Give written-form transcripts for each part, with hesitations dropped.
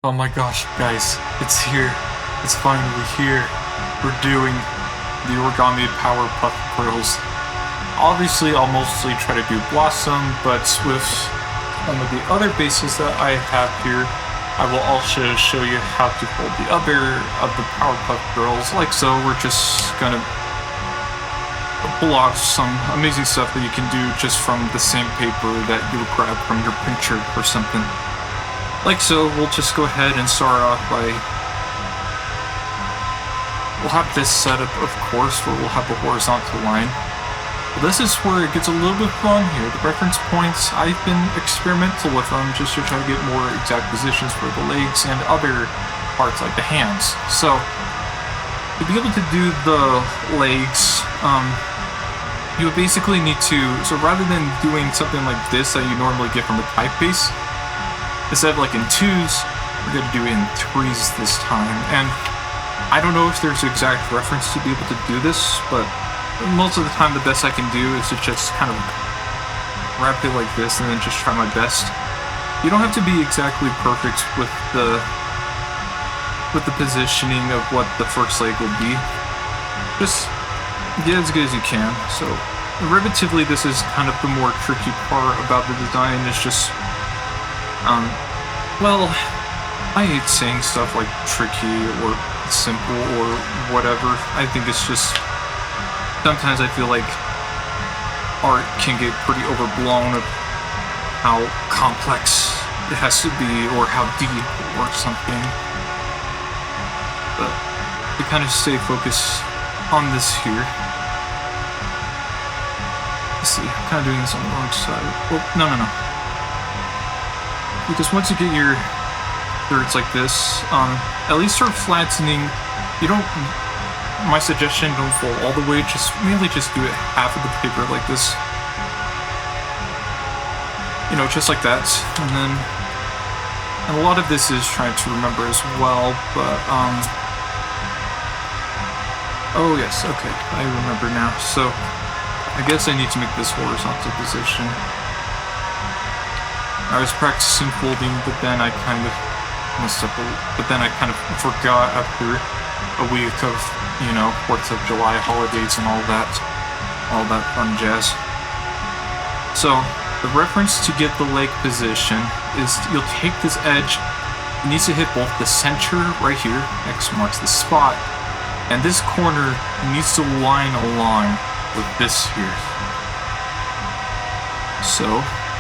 Oh my gosh, guys, it's here. It's finally here. We're doing the Origami Powerpuff Girls. Obviously, I'll mostly try to do Blossom, but with some of the other bases that I have here, I will also show you how to hold the other of the Powerpuff Girls, like so. We're just gonna pull off some amazing stuff that you can do just from the same paper that you would grab from your printer or something. Like so, we'll just go ahead and start off by... We'll have this set up, of course, where we'll have a horizontal line. But this is where it gets a little bit fun here. The reference points, I've been experimental with them just to try to get more exact positions for the legs and other parts like the hands. So, to be able to do the legs, you would basically need to... So rather than doing something like this that you normally get from a typeface, instead of like in 2s, we're going to do it in 3s this time. And I don't know if there's an exact reference to be able to do this, but most of the time the best I can do is to just kind of wrap it like this and then just try my best. You don't have to be exactly perfect with the positioning of what the first leg will be. Just get as good as you can. So derivatively, this is kind of the more tricky part about the design. It's just well, I hate saying stuff like tricky or simple or whatever. I think it's just, sometimes I feel like art can get pretty overblown of how complex it has to be or how deep or something. But to kind of stay focused on this here. Let's see, I'm kind of doing this on the wrong side. Oh, no. Because once you get your thirds like this, at least start flattening. You don't, my suggestion, don't fold all the way, mainly just do it half of the paper like this. You know, just like that. And a lot of this is trying to remember as well, but, oh yes, okay, I remember now. So, I guess I need to make this horizontal position. I was practicing folding, but then I kind of messed up. But then I kind of forgot after a week of, 4th of July holidays and all that fun jazz. So the reference to get the leg position is you'll take this edge. It needs to hit both the center right here, X marks the spot, and this corner needs to line along with this here. So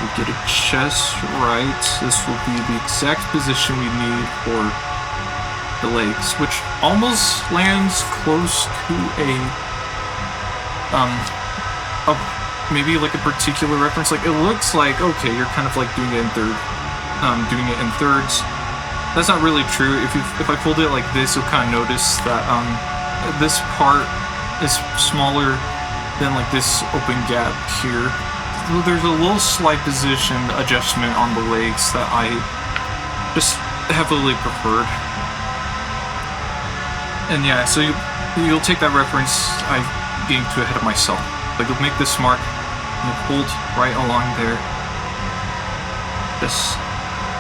we get it just right. This will be the exact position we need for the legs, which almost lands close to maybe like a particular reference. Like it looks like, okay, you're kind of like doing it in thirds. That's not really true. If I fold it like this, you'll kind of notice that this part is smaller than like this open gap here. There's a little slight position adjustment on the legs that I just heavily preferred. And yeah, so you'll take that reference. I'm getting too ahead of myself. Like you'll make this mark and you'll hold right along there. Just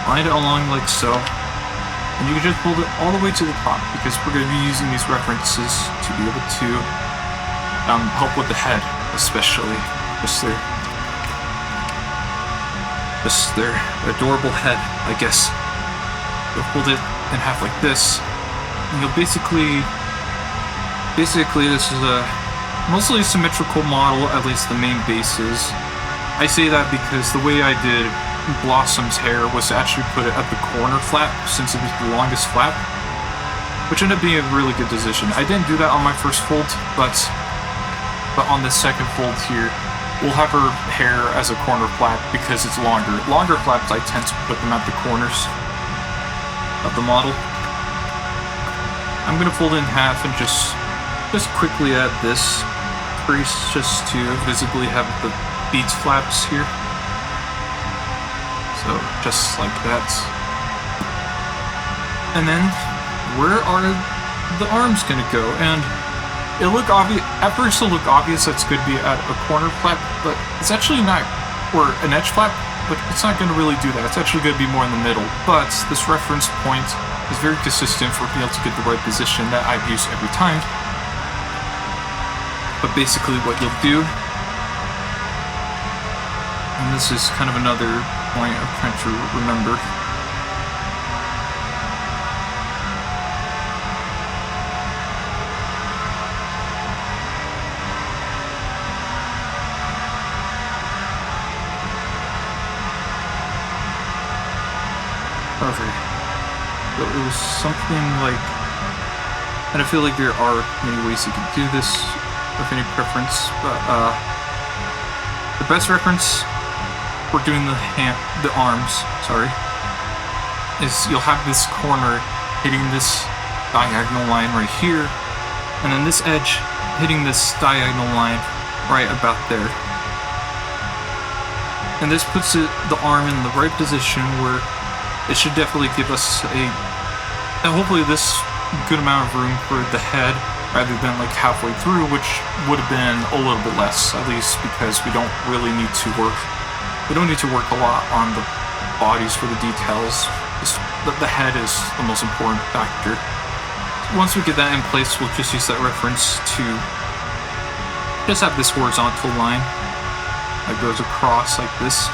line it along like so. And you can just hold it all the way to the top because we're going to be using these references to be able to help with the head, especially. Just their adorable head, I guess. You'll hold it in half like this, and you'll basically this is a mostly symmetrical model, at least the main bases. I say that because the way I did Blossom's hair was to actually put it at the corner flap, since it was the longest flap, which ended up being a really good position. I didn't do that on my first fold, but on the second fold here, we'll have her hair as a corner flap because it's longer. Longer flaps, I tend to put them at the corners of the model. I'm going to fold it in half and just quickly add this crease just to visibly have the beads flaps here. So just like that. And then where are the arms going to go? And it'll look obvious. At first, it'll look obvious that's going to be at a corner flap, but it's actually not, or an edge flap. but it's not going to really do that. It's actually going to be more in the middle. But this reference point is very consistent for being able to get the right position that I've used every time. But basically what you'll do, and this is kind of another point I'm trying to remember. Okay. So it was something like, and I feel like there are many ways you can do this with any preference, but the best reference for doing the arms, is you'll have this corner hitting this diagonal line right here, and then this edge hitting this diagonal line right about there. And this puts the arm in the right position where it should definitely give us and hopefully this good amount of room for the head rather than like halfway through, which would have been a little bit less, at least because we don't really need to work. We don't need to work a lot on the bodies for the details. The head is the most important factor. Once we get that in place, we'll just use that reference to just have this horizontal line that goes across like this.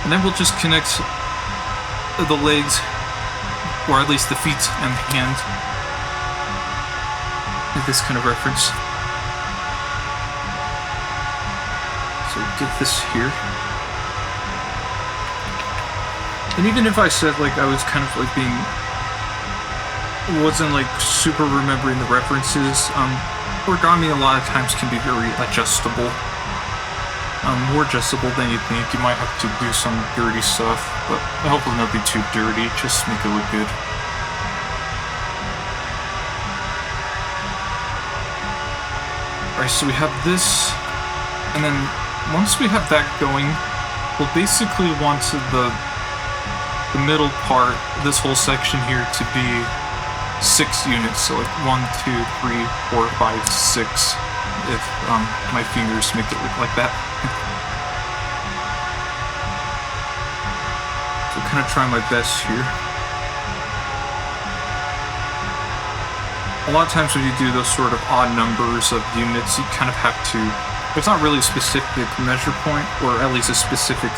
And then we'll just connect the legs, or at least the feet and the hand, with this kind of reference. So get this here. And even if I said like I was kind of like wasn't like super remembering the references, origami a lot of times can be very adjustable. More adjustable than you think. You might have to do some dirty stuff, but hopefully nothing too dirty, just make it look good. Alright, so we have this, and then once we have that going, we'll basically want the middle part, this whole section here, to be 6 units, so like 1, 2, 3, 4, 5, 6, if my fingers make it look like that. So kind of try my best here. A lot of times when you do those sort of odd numbers of units, you kind of have to, there's not really a specific measure point, or at least a specific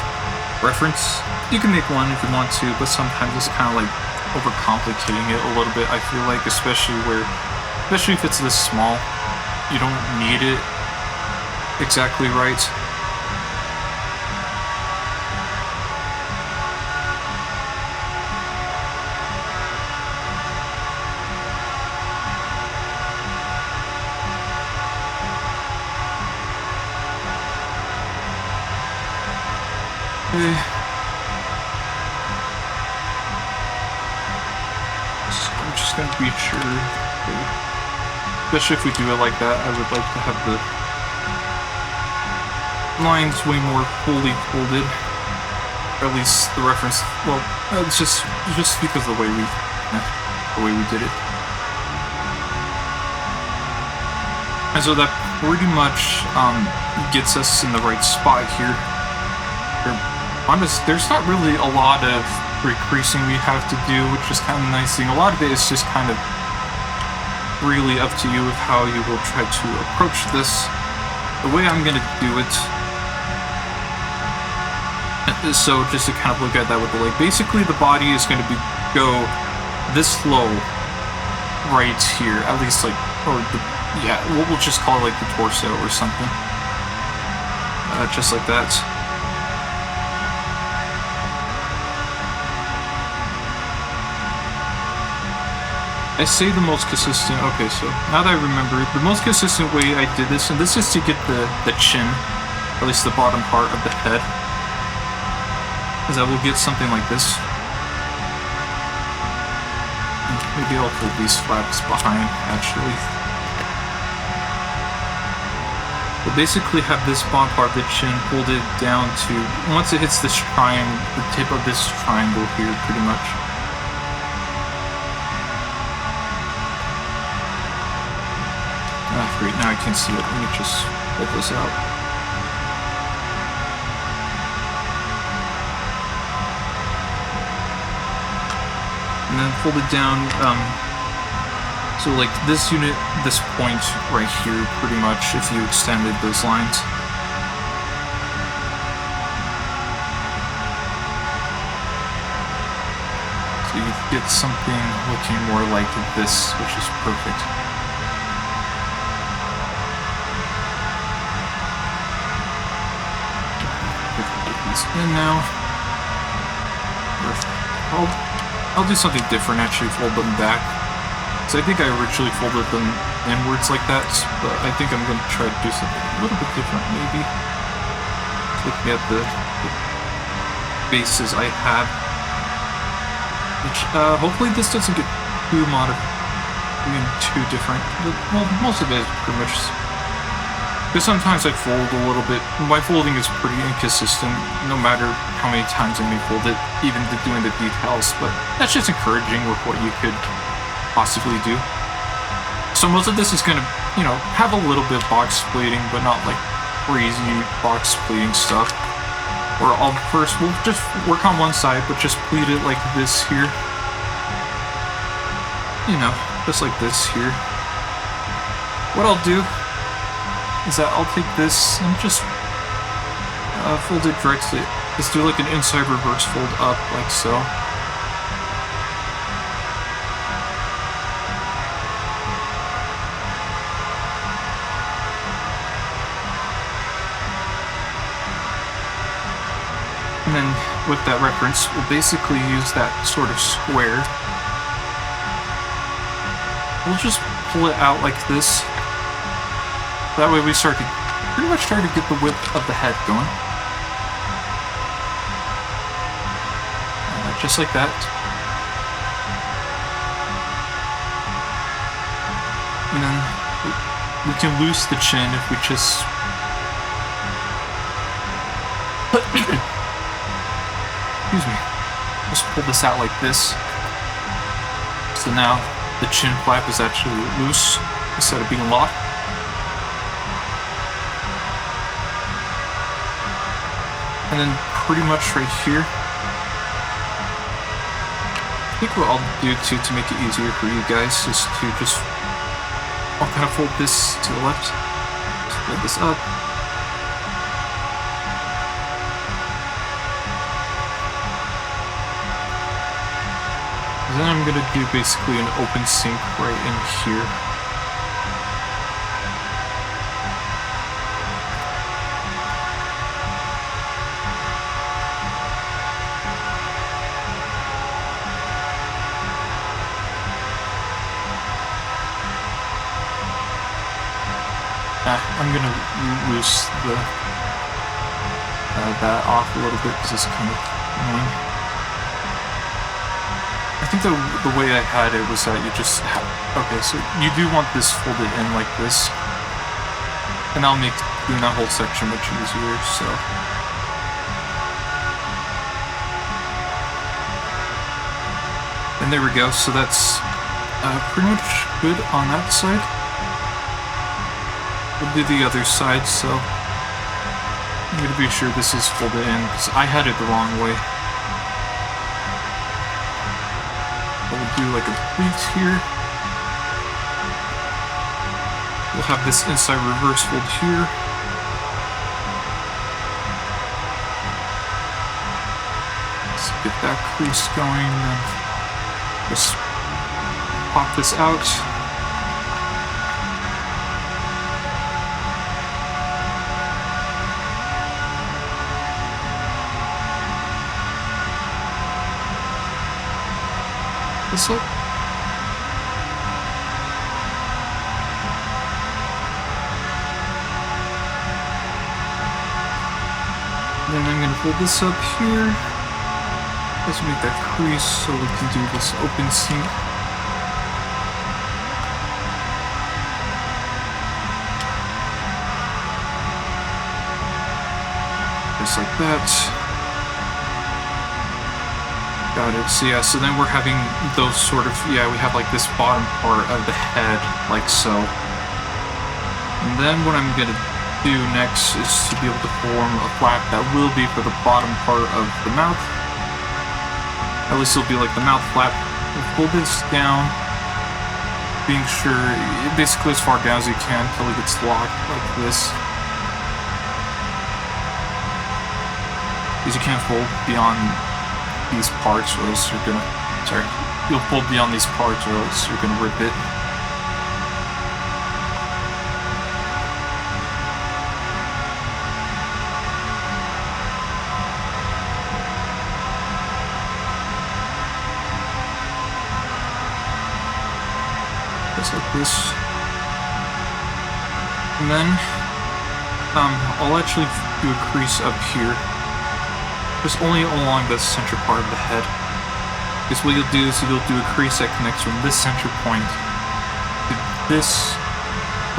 reference. You can make one if you want to, but sometimes it's kind of like overcomplicating it a little bit, I feel like, especially if it's this small. You don't need it exactly right. Okay. So I'm just gonna be sure. Okay. Especially if we do it like that, I would like to have the lines way more fully folded, or at least the reference. Well, it's just because of the way we did it. And so that pretty much gets us in the right spot here. There's not really a lot of recreasing we have to do, which is kind of a nice thing. A lot of it is just kind of really up to you with how you will try to approach this. The way I'm going to do it is, so just to kind of look at that with the leg, basically the body is going to go this low right here, at least like, or we'll just call it like the torso or something, just like that. I say the most consistent, okay, so now that I remember, the most consistent way I did this, and this is to get the chin, at least the bottom part of the head, is that we'll get something like this. Maybe I'll pull these flaps behind, actually. We'll basically have this bottom part of the chin folded down to, once it hits this triangle, the tip of this triangle here, pretty much. now I can't see it. Let me just pull this out. And then fold it down. So like this unit, this point right here, pretty much, if you extended those lines. So you get something looking more like this, which is perfect. Put these in now. I'll do something different, actually fold them back. So I think I originally folded them inwards like that, but I think I'm going to try to do something a little bit different, maybe. Looking at the bases I have. Which, hopefully this doesn't get too too different. Well, most of it is pretty much... Because sometimes I fold a little bit. My folding is pretty inconsistent, no matter how many times I may fold it, even doing the details, but that's just encouraging with what you could possibly do. So most of this is going to, you know, have a little bit of box pleating, but not like crazy box pleating stuff. Or first we'll just work on one side, but just pleat it like this here. You know, just like this here. What I'll do is that I'll take this and just fold it directly. Just do like an inside reverse fold up, like so. And then with that reference, we'll basically use that sort of square. We'll just pull it out like this. That way we pretty much start to get the width of the head going. Just like that. And then we can loose the chin if we just... Excuse me. Just pull this out like this. So now the chin flap is actually loose instead of being locked. And then pretty much right here, I think what I'll do to make it easier for you guys is to just, I'll kind of fold this to the left, just fold this up. And then I'm going to do basically an open sink right in here. I'm gonna loose that off a little bit because it's kind of annoying. I think the way I had it was that you just have... Okay, so you do want this folded in like this. And that'll make doing that whole section much easier, so... And there we go, so that's pretty much good on that side. We'll do the other side, so I'm going to be sure this is folded in, because I had it the wrong way. We'll do like a pleat here. We'll have this inside reverse fold here. Let's get that crease going, and just pop this out. This up. Then I'm going to fold this up here. Let's make that crease so we can do this open sink. Just like that. Got it. So yeah, so then we're having those sort of, yeah, we have like this bottom part of the head, like so. And then what I'm gonna do next is to be able to form a flap that will be for the bottom part of the mouth. At least it'll be like the mouth flap. We'll pull this down, being sure basically as far down as you can until it gets locked like this. Because you can't fold beyond these parts or else you're gonna, you'll fold beyond these parts or else you're gonna rip it. Just like this. And then I'll actually do a crease up here. Just only along the center part of the head. Because what you'll do is you'll do a crease that connects from this center point to this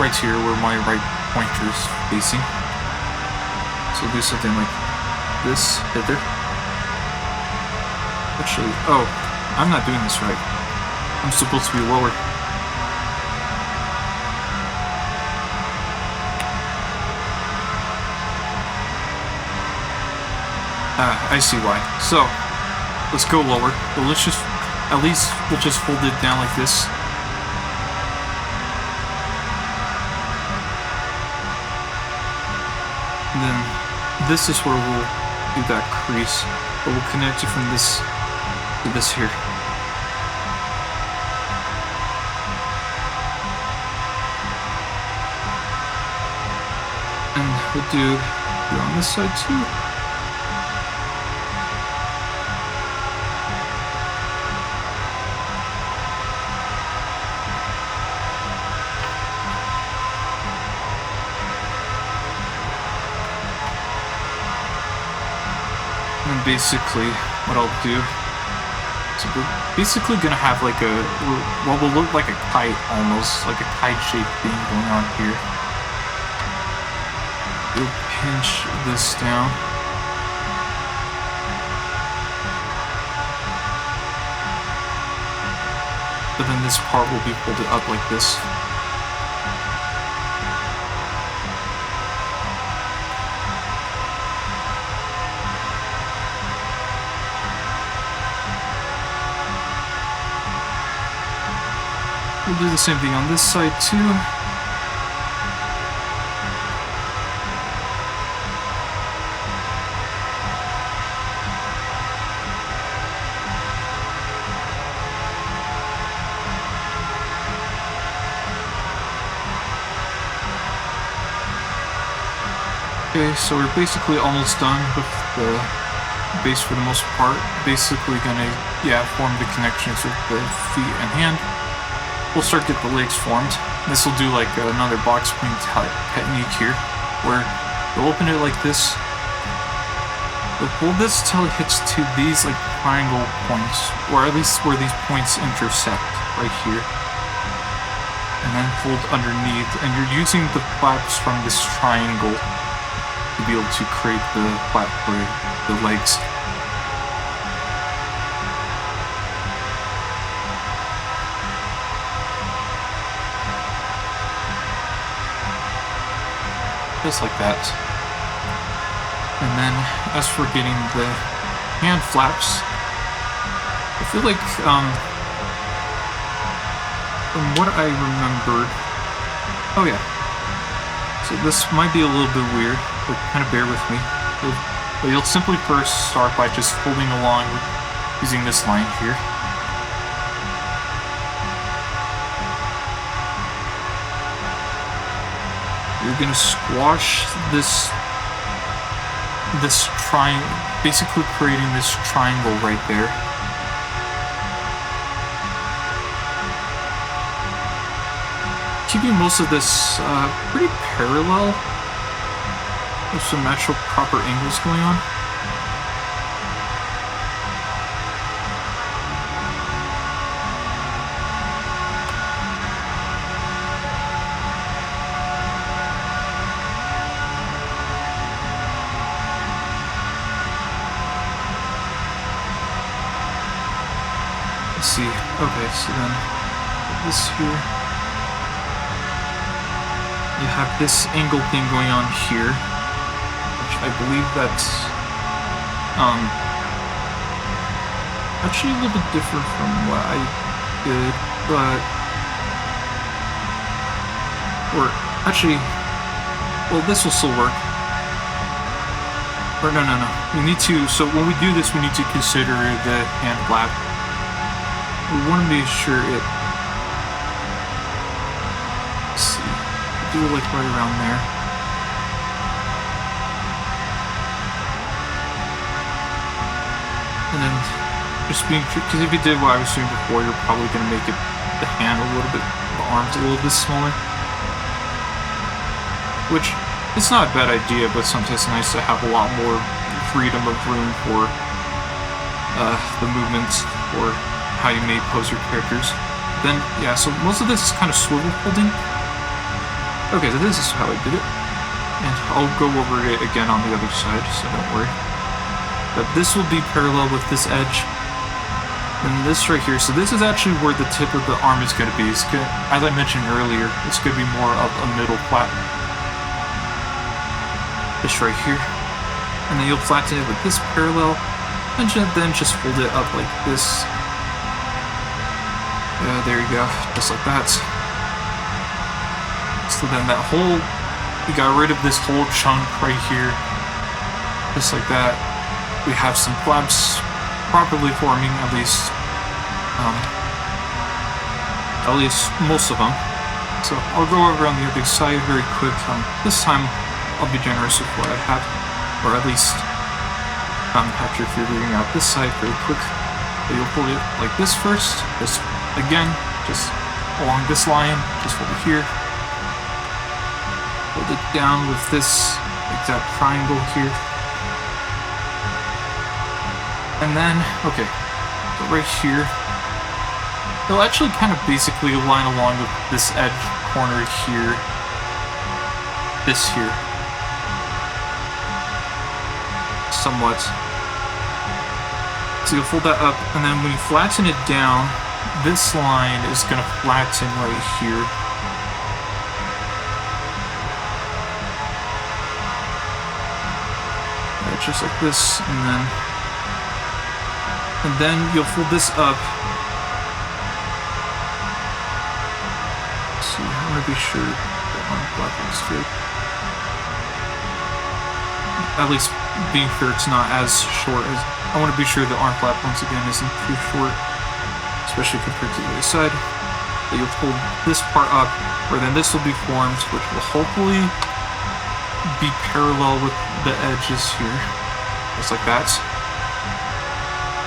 right here where my right pointer is facing. So do something like this, hither. Actually, oh, I'm not doing this right. I'm supposed to be lower. I see why. So, let's go lower. But let's just, at least, we'll just fold it down like this. And then, this is where we'll do that crease. But we'll connect it from this to this here. And we'll do it on this side too. And basically, what I'll do is we're basically gonna have like a, what will look like a kite almost, like a kite-shaped thing going on here. You'll pinch this down. But then this part will be folded up like this. We'll do the same thing on this side too. Okay, so we're basically almost done with the base for the most part. Basically gonna, form the connections with the feet and hand. We'll start to get the legs formed. This will do like another box spring technique here, where you'll open it like this. You'll pull this till it hits to these like triangle points, or at least where these points intersect, right here. And then fold underneath, and you're using the flaps from this triangle to be able to create the flap for the legs. Just like that. And then, as for getting the hand flaps, I feel like, from what I remembered, oh yeah, so this might be a little bit weird, but kind of bear with me. But you'll simply first start by just folding along using this line here. You're gonna squash this triangle, basically creating this triangle right there. Keeping most of this pretty parallel with some natural proper angles going on. See, okay, so then this here. you have this angle thing going on here, which I believe that's actually a little bit different from what I did, but or actually, well, this will still work. Or no. We need to. So when we do this, we need to consider the hand flap. We want to make sure it. Let's see. Do it like right around there. And then just being, because if you did what I was doing before, you're probably going to make it the hand a little bit, the arms a little bit smaller. Which, it's not a bad idea, but sometimes it's nice to have a lot more freedom of room for the movements or how you may pose your characters. Then, yeah, so most of this is kind of swivel holding. Okay, so this is how I did it. And I'll go over it again on the other side, so don't worry. But this will be parallel with this edge. And this right here, so this is actually where the tip of the arm is going to be. It's gonna, as I mentioned earlier, it's going to be more of a middle flat. This right here. And then you'll flatten it with this parallel, and then just fold it up like this. Yeah, there you go, just like that. So then that whole, we got rid of this whole chunk right here, just like that. We have some flaps properly forming, at least most of them. So I'll go over on the other side very quick. This time I'll be generous with what I have, or at least after figuring out this side very quick. So you'll pull it like this first, just again, just along this line, just hold it here. Hold it down with this exact triangle here. And then, okay, so right here, they'll actually kind of basically align along with this edge corner here, this here, somewhat. So you'll fold that up, and then when you flatten it down, this line is going to flatten right here. Right, just like this, and then you'll fold this up. Let's see, I want to be sure that arm flap is straight. At least being sure it's not as short as, I want to be sure the arm flap once again isn't too short, especially compared to the other side. But you'll pull this part up, where then this will be formed, which will hopefully be parallel with the edges here, just like that.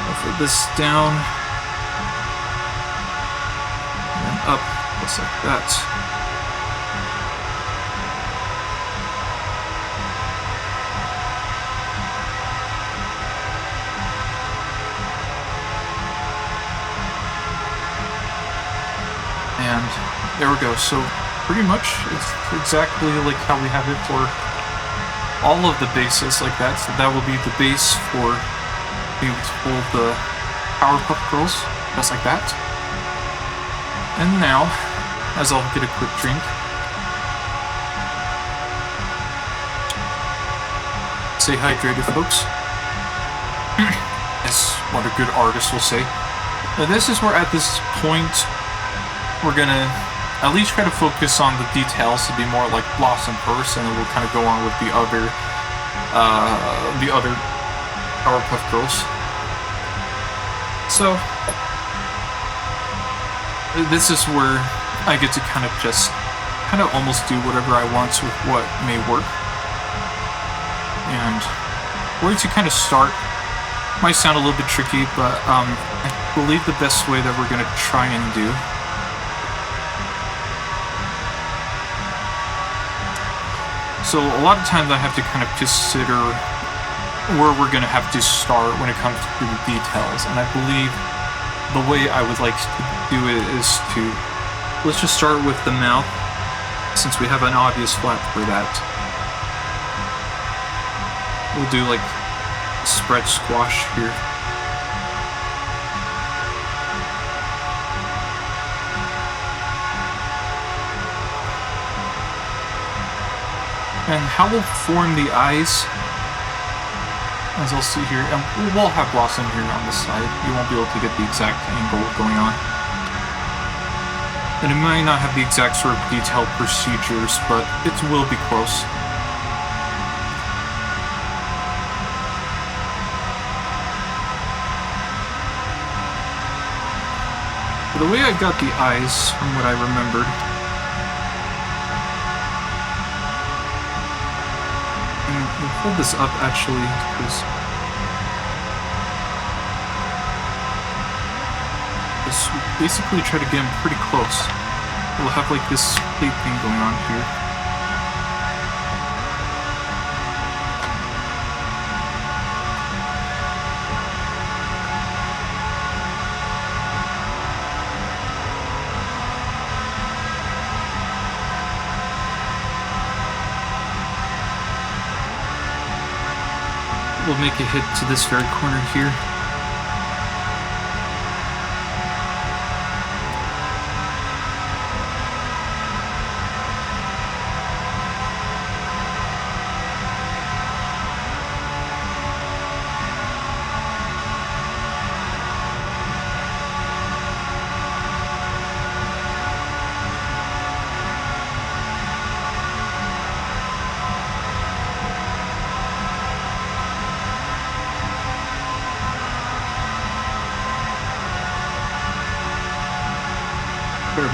I'll fold this down, and then up, just like that. And there we go. So pretty much it's exactly like how we have it for all of the bases like that. So that will be the base for being able to hold the Powerpuff Girls, just like that. And now, as I'll get a quick drink, stay hydrated, folks. As what a good artist will say. Now this is where at this point we're gonna at least try to focus on the details to be more like Blossom first, and then we'll kind of go on with the other Powerpuff Girls. So this is where I get to kind of just almost do whatever I want with what may work. And where to kind of start might sound a little bit tricky, but I believe the best way that we're gonna try and do. So a lot of times I have to kind of consider where we're going to have to start when it comes to the details. And I believe the way I would like to do it is to, let's just start with the mouth, since we have an obvious flap for that. We'll do like spread squash here. And how we'll form the eyes, as I'll see here, and we'll have Blossom here on the side. You won't be able to get the exact angle going on. And it might not have the exact sort of detailed procedures, but it will be close. The way I got the eyes, from what I remembered, and we'll hold this up actually, because just basically try to get them pretty close. We'll have like this plate thing going on here. We'll make a hit to this very corner here.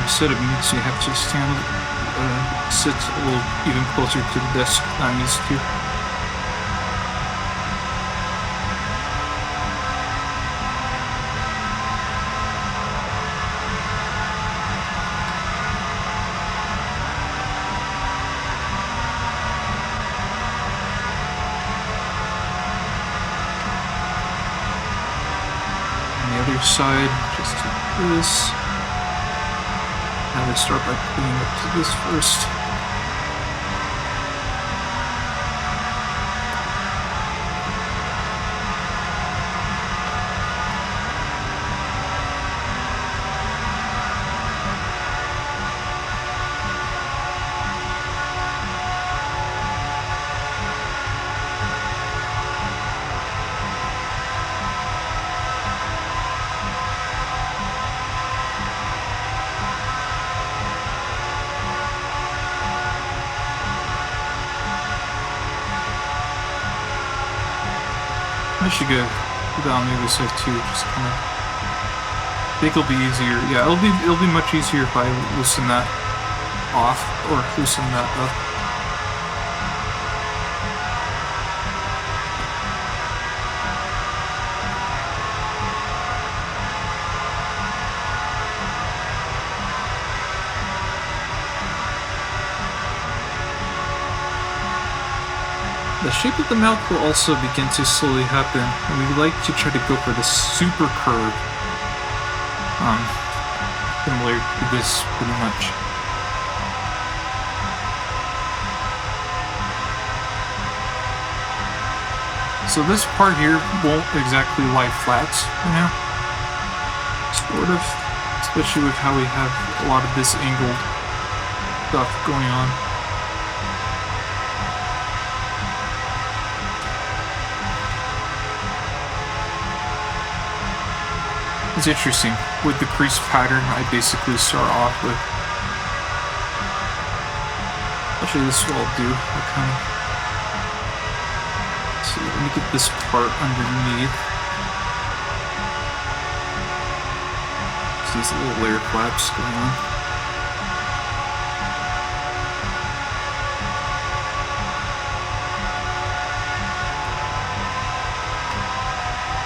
Instead of me, so you have to sit a little even closer to the desk than I'm used to. On the other side, just do this. Now we start by cleaning up to this first. I should go down the other side too, just kind of. I think it'll be easier. Yeah, it'll be much easier if I loosen that off or loosen that up. The shape of the mouth will also begin to slowly happen, and we like to try to go for this super curve. Similar to this, pretty much. So this part here won't exactly lie flat, you know? Sort of. Especially with how we have a lot of this angled stuff going on. It's interesting. With the crease pattern, I basically start off with. Actually, this will do. I'll kind of. So let me get this part underneath. See these little layer flaps going on.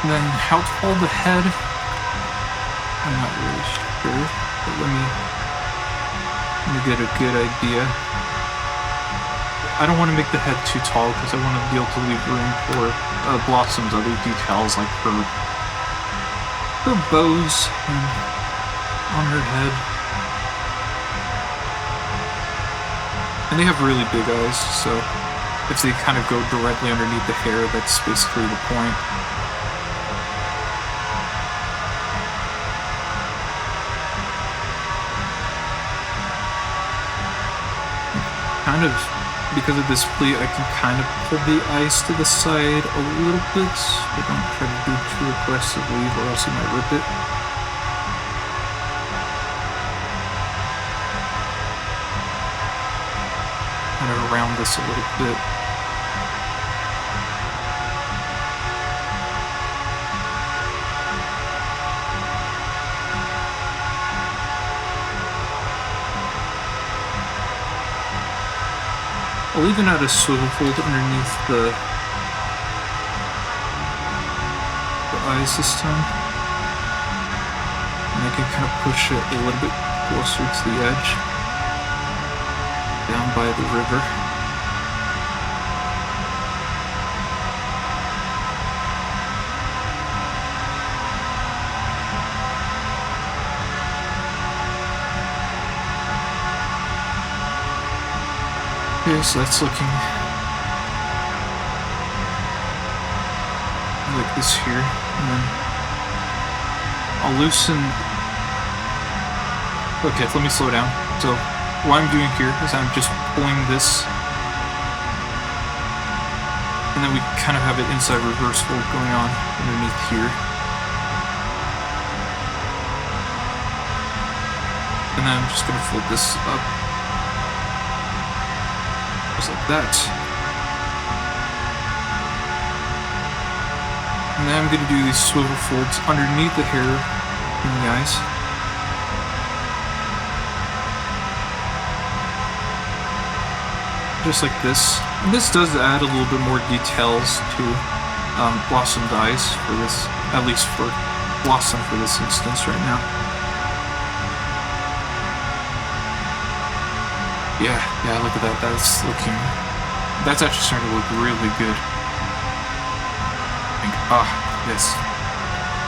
And then how to hold the head. I'm not really sure, but let me get a good idea. I don't want to make the head too tall because I want to be able to leave room for Blossom's other details like her bows on her head. And they have really big eyes, so if they kind of go directly underneath the hair, that's basically the point. Kind of because of this pleat, I can kind of pull the eyes to the side a little bit, but don't try to do it too aggressively or else you might rip it. Kind of around this a little bit. I'll even add a swivel fold underneath the eyes this time. And I can kind of push it a little bit closer to the edge. Down by the river. Okay, so that's looking like this here, and then I'll loosen. Okay, let me slow down. So what I'm doing here is I'm just pulling this, and then we kind of have it inside reverse fold going on underneath here. And then I'm just going to fold this up. Just like that. And then I'm going to do these swivel folds underneath the hair in the eyes. Just like this. And this does add a little bit more details to Blossom's eyes for this, at least for Blossom for this instance right now. Yeah, look at that. That's actually starting to look really good. Yes.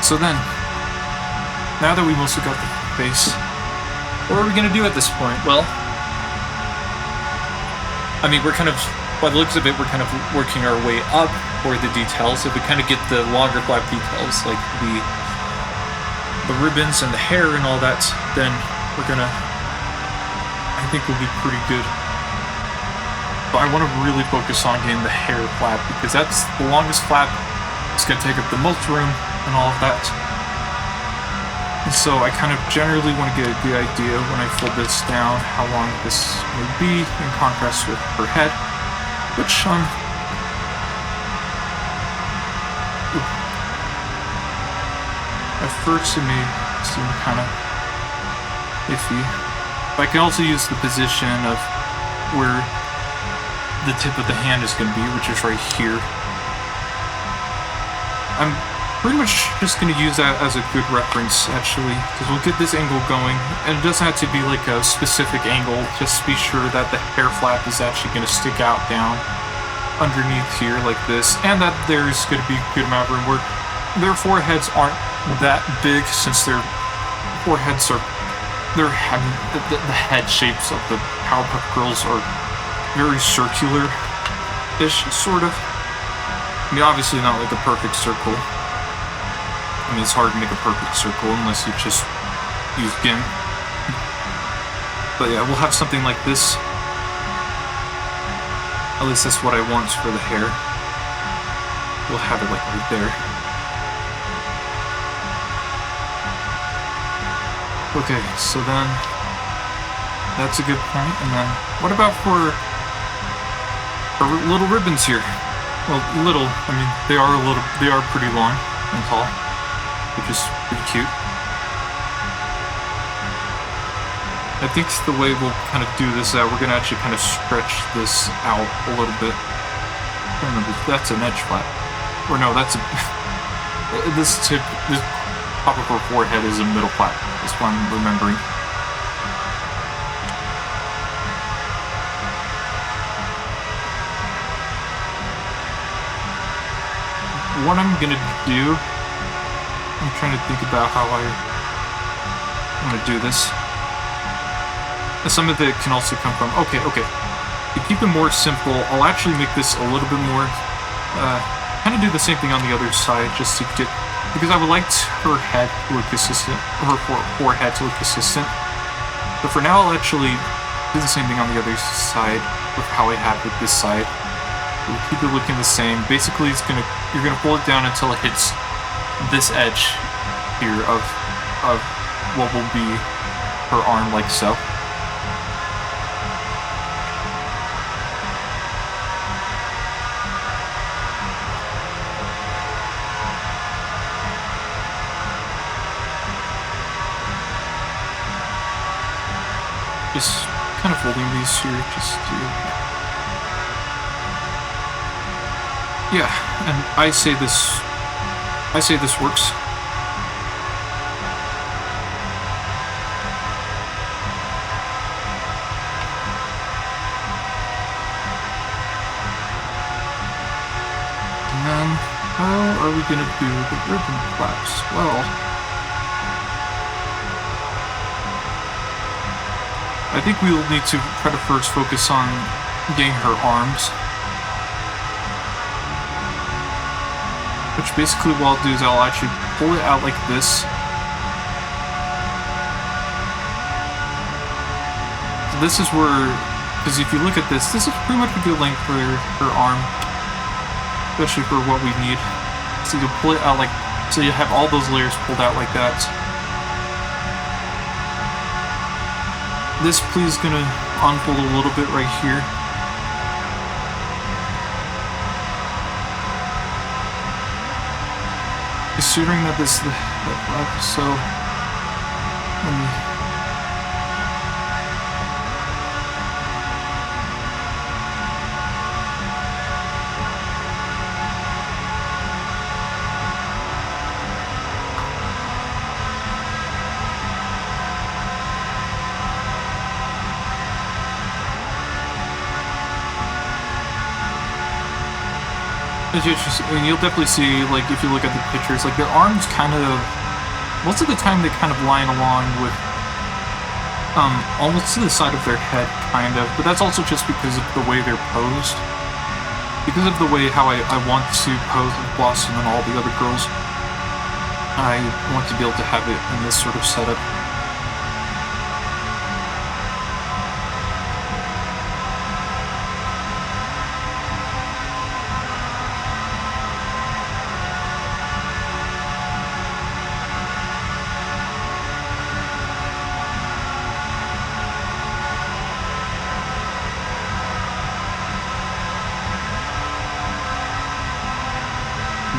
So then, now that we mostly got the face, what are we gonna do at this point? Well, I mean, we're kind of, by the looks of it, we're kind of working our way up for the details. If we kind of get the longer flap details, like the ribbons and the hair and all that, then we're gonna, I think we'll be pretty good. But I want to really focus on getting the hair flap because that's the longest flap. It's going to take up the most room and all of that. And so I kind of generally want to get a good idea when I fold this down how long this will be in contrast with her head, which at first it may seem kind of iffy. I can also use the position of where the tip of the hand is going to be, which is right here. I'm pretty much just going to use that as a good reference, actually, because we'll get this angle going, and it doesn't have to be like a specific angle, just be sure that the hair flap is actually going to stick out down underneath here like this, and that there's going to be a good amount of room where their foreheads aren't that big, since their foreheads are the head shapes of the Powerpuff Girls are very circular-ish, sort of. I mean, obviously not like a perfect circle. I mean, it's hard to make a perfect circle unless you just use GIMP. But yeah, we'll have something like this. At least that's what I want for the hair. We'll have it like right there. Okay, so then that's a good point. And then what about for our little ribbons here? Well, little, I mean, they are pretty long and tall, which is pretty cute. I think the way we'll kind of do this out, we're gonna actually kind of stretch this out a little bit. I don't remember, that's an edge flap. Or no, that's a, this top of her forehead is a middle flap. That's what I'm remembering. What I'm gonna do, I'm trying to think about how I want to do this. And some of it can also come from, okay. To keep it more simple, I'll actually make this a little bit more, kind of do the same thing on the other side, just to get, because I would like her head to look consistent, her forehead to look consistent. But for now, I'll actually do the same thing on the other side. with how I have with this side. We'll keep it looking the same. Basically, you're gonna pull it down until it hits this edge here of what will be her arm, like so. Just kind of folding these here, just to... Yeah, and I say this works. And then, how are we gonna do the ribbon flaps? Well, I think we'll need to try to first focus on getting her arms. Which basically what I'll do is I'll actually pull it out like this. So this is where, because if you look at this is pretty much a good length for her arm. Especially for what we need. So you'll pull it out like, so you have all those layers pulled out like that. This pleat is gonna unfold a little bit right here. Considering that this is the flap, so and you'll definitely see, like, if you look at the pictures, like, their arms kind of, most of the time they kind of line along with, almost to the side of their head, kind of, but that's also just because of the way they're posed. Because of the way how I want to pose with Blossom and all the other girls, I want to be able to have it in this sort of setup.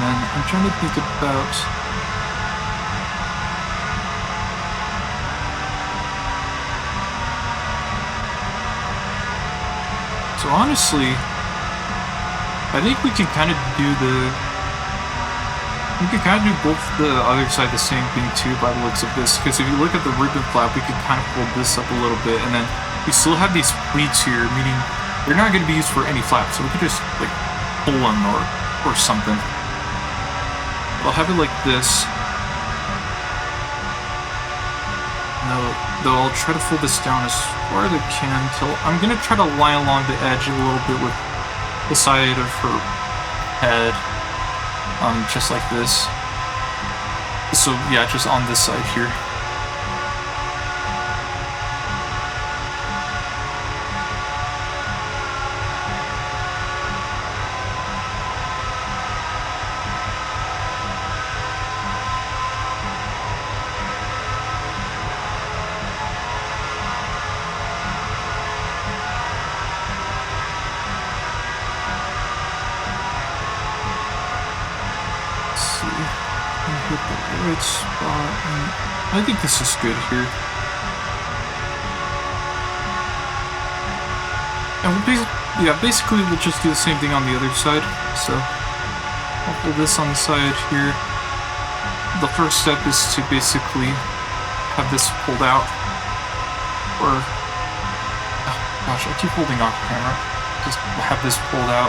And then I'm trying to think about... So honestly, I think we can kind of do both the other side the same thing too by the looks of this, because if you look at the ribbon flap, we could kind of fold this up a little bit, and then we still have these pleats here, meaning they're not going to be used for any flap, so we could just like pull them or something. I'll have it like this. Though I'll try to fold this down as far as I can till I'm gonna try to line along the edge a little bit with the side of her head, just like this. So yeah, just on this side here. Right spot, and I think this is good here. And basically we'll just do the same thing on the other side. So I'll pull this on the side here. The first step is to basically have this pulled out, or oh gosh, I keep holding off camera. Just have this pulled out.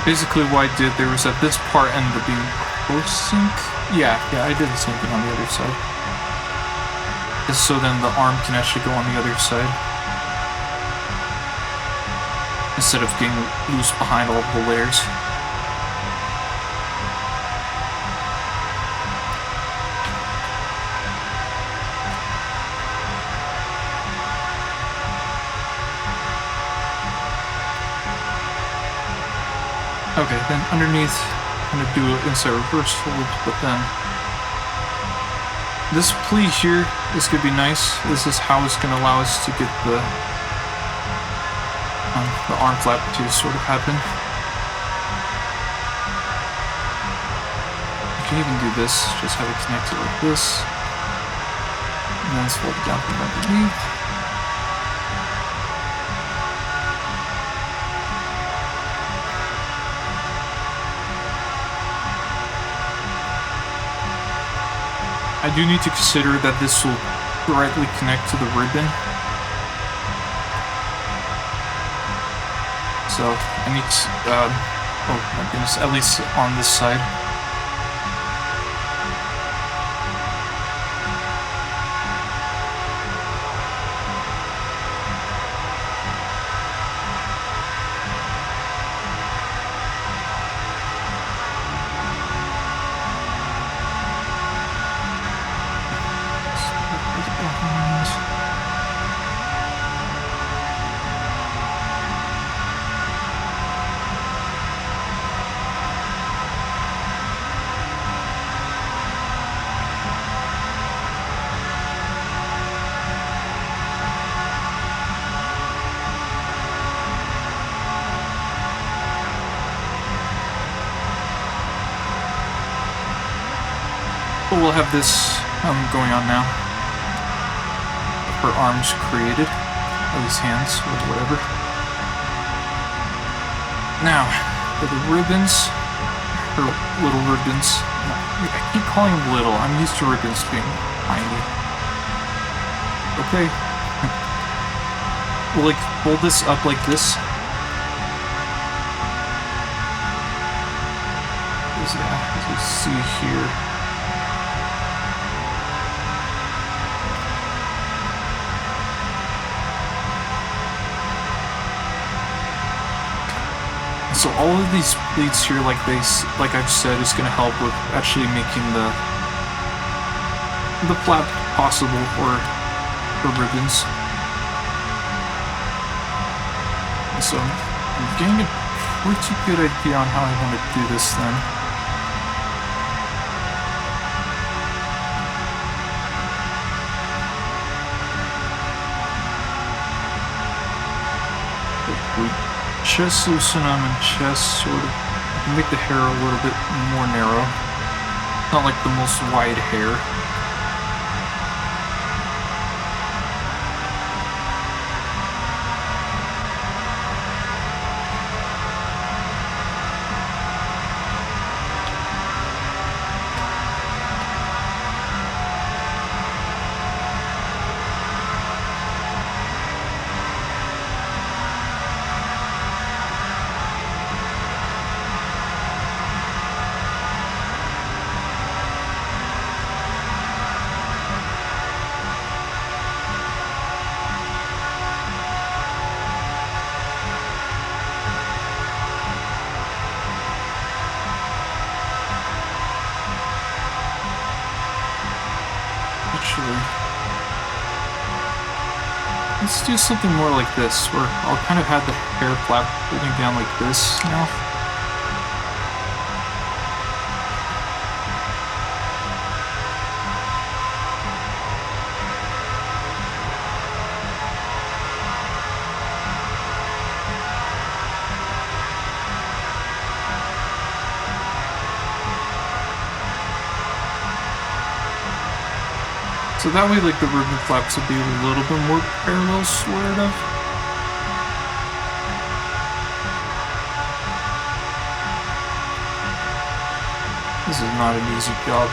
basically what I did there was that this part ended up being close sync. Yeah, I did the same thing on the other side. Just so then the arm can actually go on the other side. Instead of getting loose behind all of the layers. Okay, then underneath, I'm gonna do an inside reverse fold, but then this pleat here is gonna be nice. This is how it's gonna allow us to get the arm flap to sort of happen. You can even do this, just have it connected like this, and then it's folded down from underneath. I do need to consider that this will directly connect to the ribbon. So I need to, oh my goodness, at least on this side. We'll have this going on now. Her arms created, at least hands or whatever. Now, for the ribbons, her little ribbons. I keep calling them little. I'm used to ribbons being tiny. Okay. We'll like fold this up like this. As you see here. So all of these pleats here, like I've said, is going to help with actually making the flap possible for ribbons. So I'm getting a pretty good idea on how I want to do this then. Just loosen them and just sort of make the hair a little bit more narrow. Not like the most wide hair. Let's do something more like this, where I'll kind of have the hair flap holding down like this now. So that way, like, the ribbon flaps would be a little bit more parallel, sort of. This is not an easy job.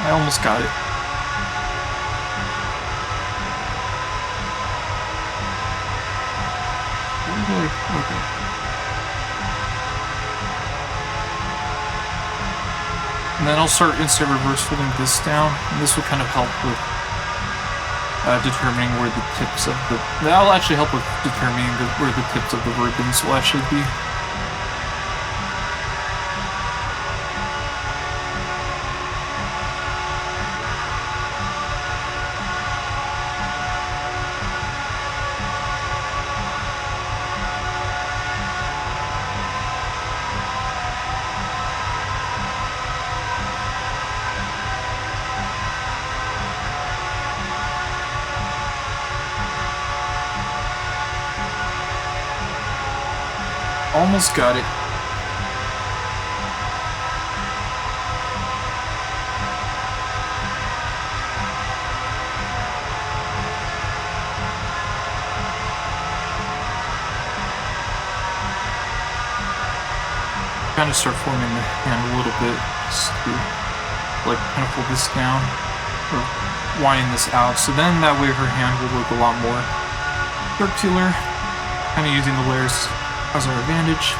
I almost got it. Okay. And then I'll start instant reverse folding this down, and this will kind of help with determining where the tips of the... That'll actually help with determining where the tips of the ribbons will actually be. Almost got it. Kind of start forming the hand a little bit, just to like kind of pull this down or widen this out. So then that way her hand will look a lot more circular, kind of using the layers as our advantage.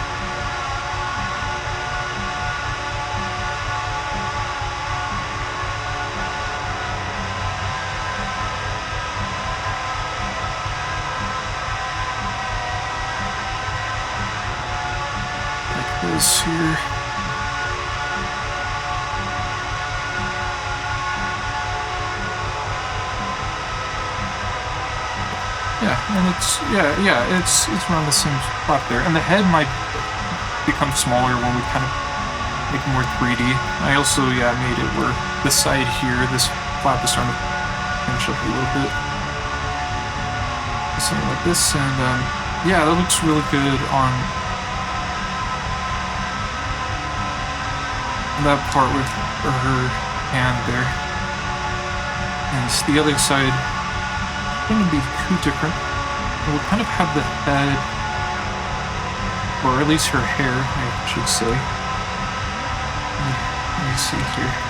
Like this here. Yeah, and it's it's around the same spot there. And the head might become smaller when we kind of make it more 3D. I also made it where this side here, this flap is starting to pinch up a little bit. Something like this, and yeah, that looks really good on that part with her hand there. And the other side going to be too different. We'll kind of have the head, or at least her hair, I should say. Let me see here.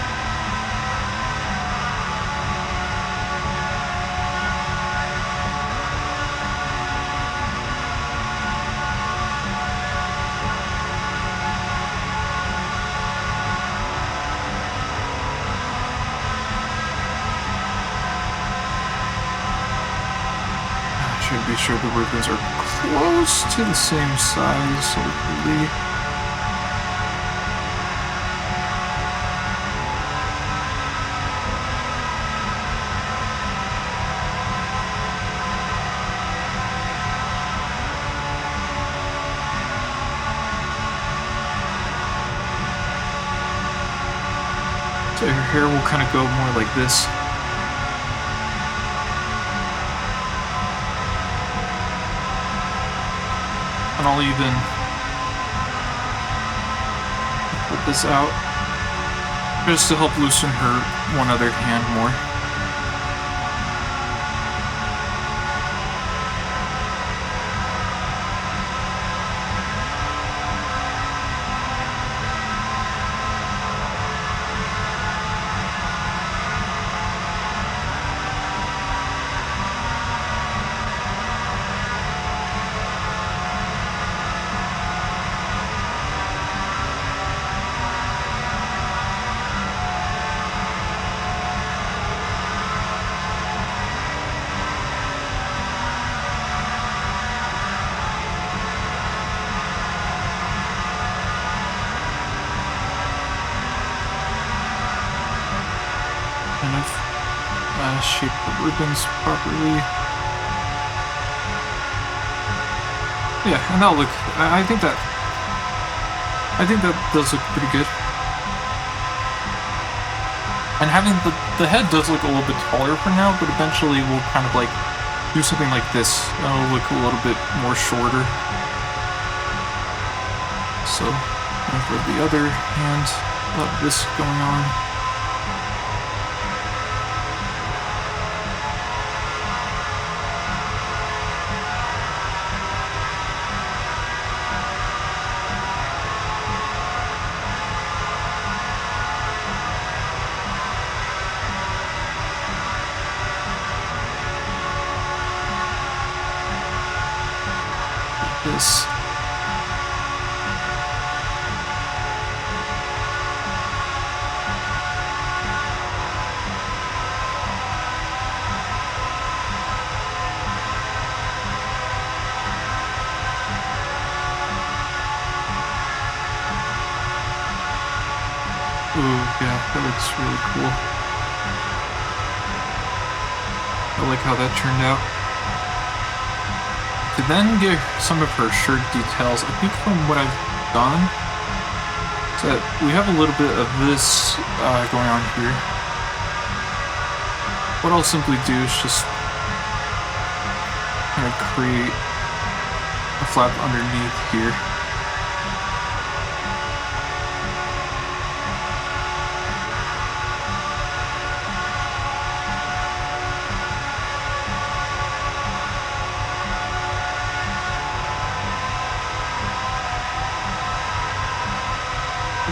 Should be sure the ribbons are close to the same size, hopefully. So your hair will kind of go more like this. And I'll even put this out just to help loosen her one other hand more. Shape the ribbons properly. Yeah, and that'll look. I think that does look pretty good. And having the head does look a little bit taller for now, but eventually we'll kind of like do something like this. It'll look a little bit more shorter. So, and for the other hand, this going on. this. Ooh, yeah, that looks really cool. I like how that turned out. To then get some of her shirt details, I think from what I've done, so we have a little bit of this going on here. What I'll simply do is just kind of create a flap underneath here.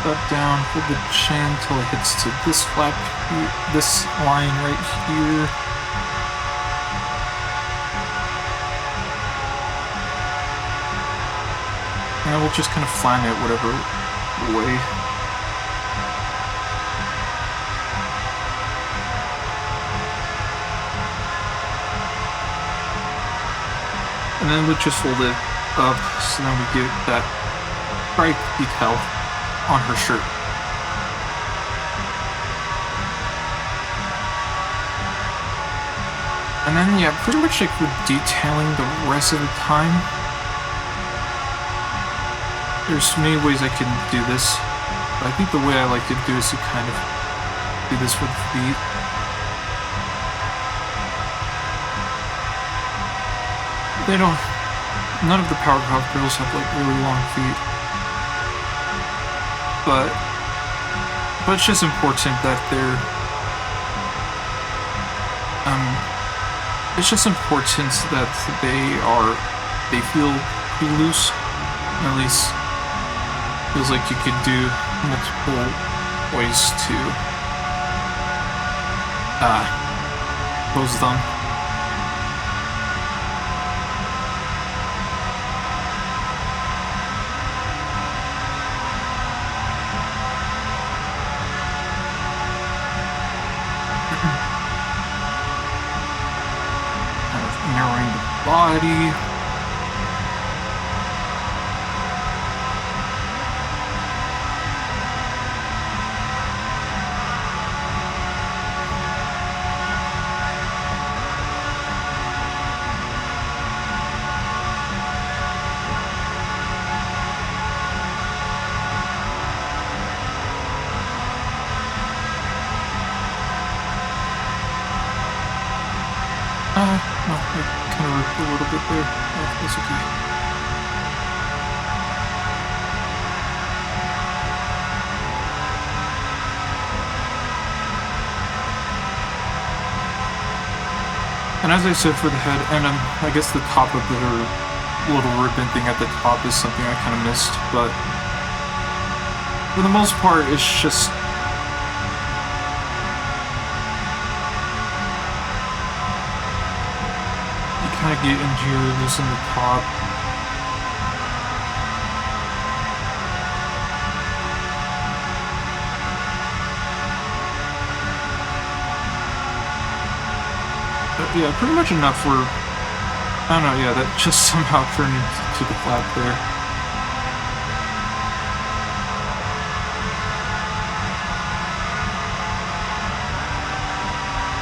That down, hold the chain until it hits to this flap here, this line right here. And we'll just kind of flatten it whatever way. And then we'll just fold it up so then we get that stripe detail on her shirt. And then, yeah, pretty much like for detailing the rest of the time, there's many ways I can do this, but I think the way I like to do is to kind of do this with feet. None of the Powerpuff Girls have like really long feet. But it's just important that it's just important that they feel pretty loose. At least feels like you could do multiple ways to pose them. Narrowing the body. No, I kind of ripped a little bit there. Oh, that's okay. And as I said for the head, and I guess the top of the little ribbon thing at the top is something I kind of missed, but for the most part, it's just kind of get into this in the top. But yeah, pretty much enough for, I don't know, yeah, that just somehow turned into the flap there.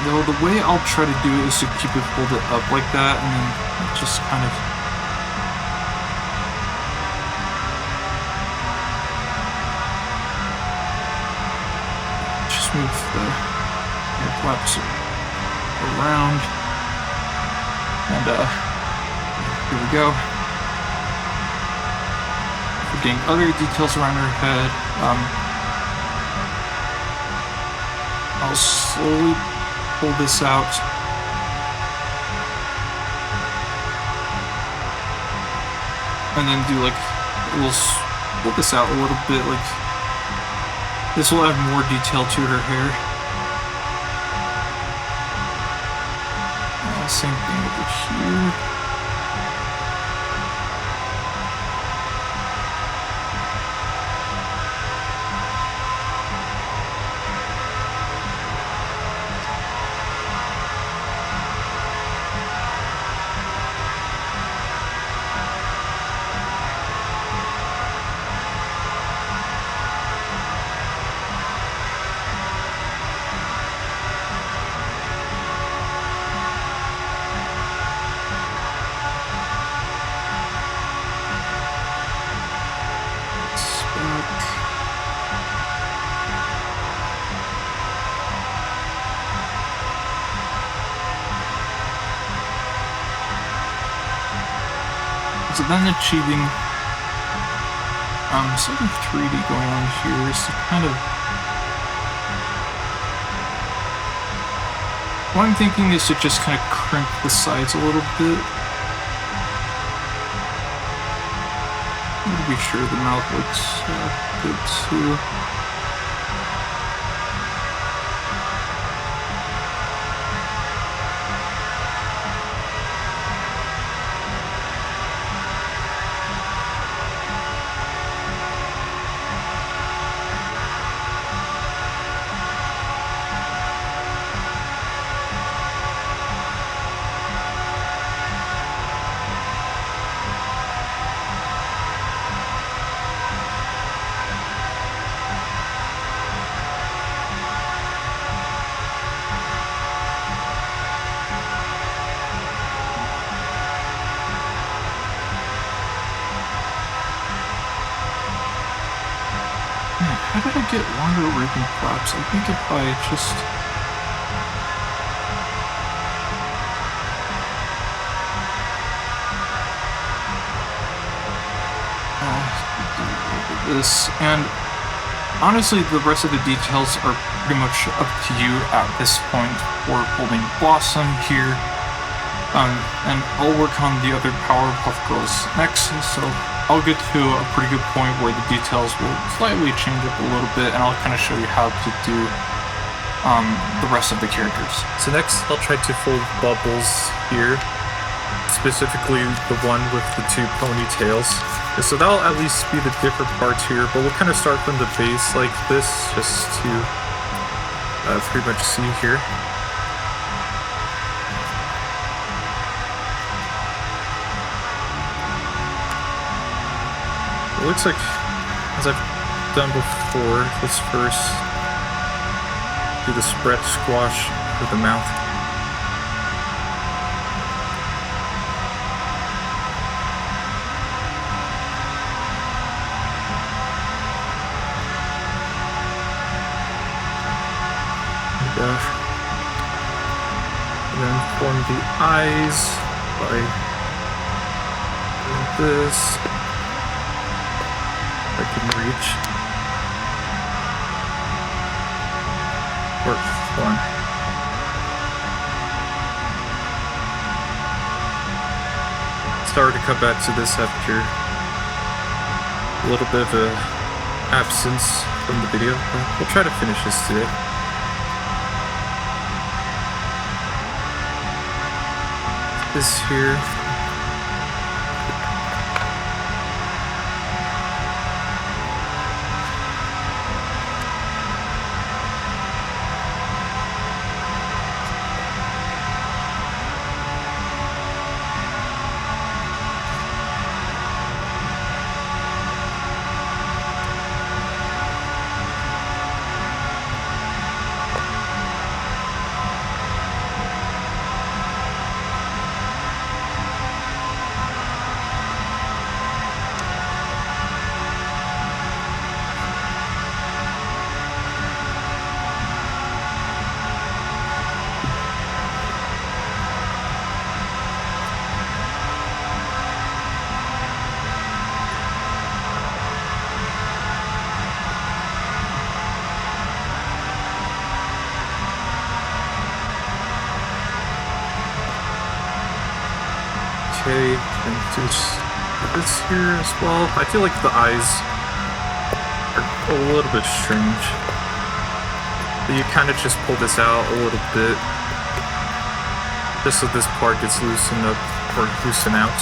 Though the way I'll try to do it is to keep it folded up like that, and then just kind of just move the flaps around, and here we go. We're getting other details around her head. I'll slowly pull this out. And then do like, we'll pull this out a little bit, like, this will add more detail to her hair. Same thing over here. So then achieving something 3D going on here is to kind of, what I'm thinking is to just kind of crimp the sides a little bit. To be sure the mouth looks good too. How did I get longer ribbon flaps? I think if I just... this, and honestly the rest of the details are pretty much up to you at this point for holding Blossom here. And I'll work on the other Powerpuff Girls next, so I'll get to a pretty good point where the details will slightly change up a little bit, and I'll kind of show you how to do the rest of the characters. So next, I'll try to fold Bubbles here, specifically the one with the 2 ponytails. So that'll at least be the different parts here, but we'll kind of start from the base like this, just to pretty much see here. It looks like, as I've done before, let's first do the spread squash with the mouth. And then form the eyes by doing this. I can reach. Or one. Started to come back to this after a little bit of an absence from the video, but we'll try to finish this today. This here. Okay, and do this here as well. I feel like the eyes are a little bit strange. But you kind of just pull this out a little bit, just so this part gets loosened up or loosened out.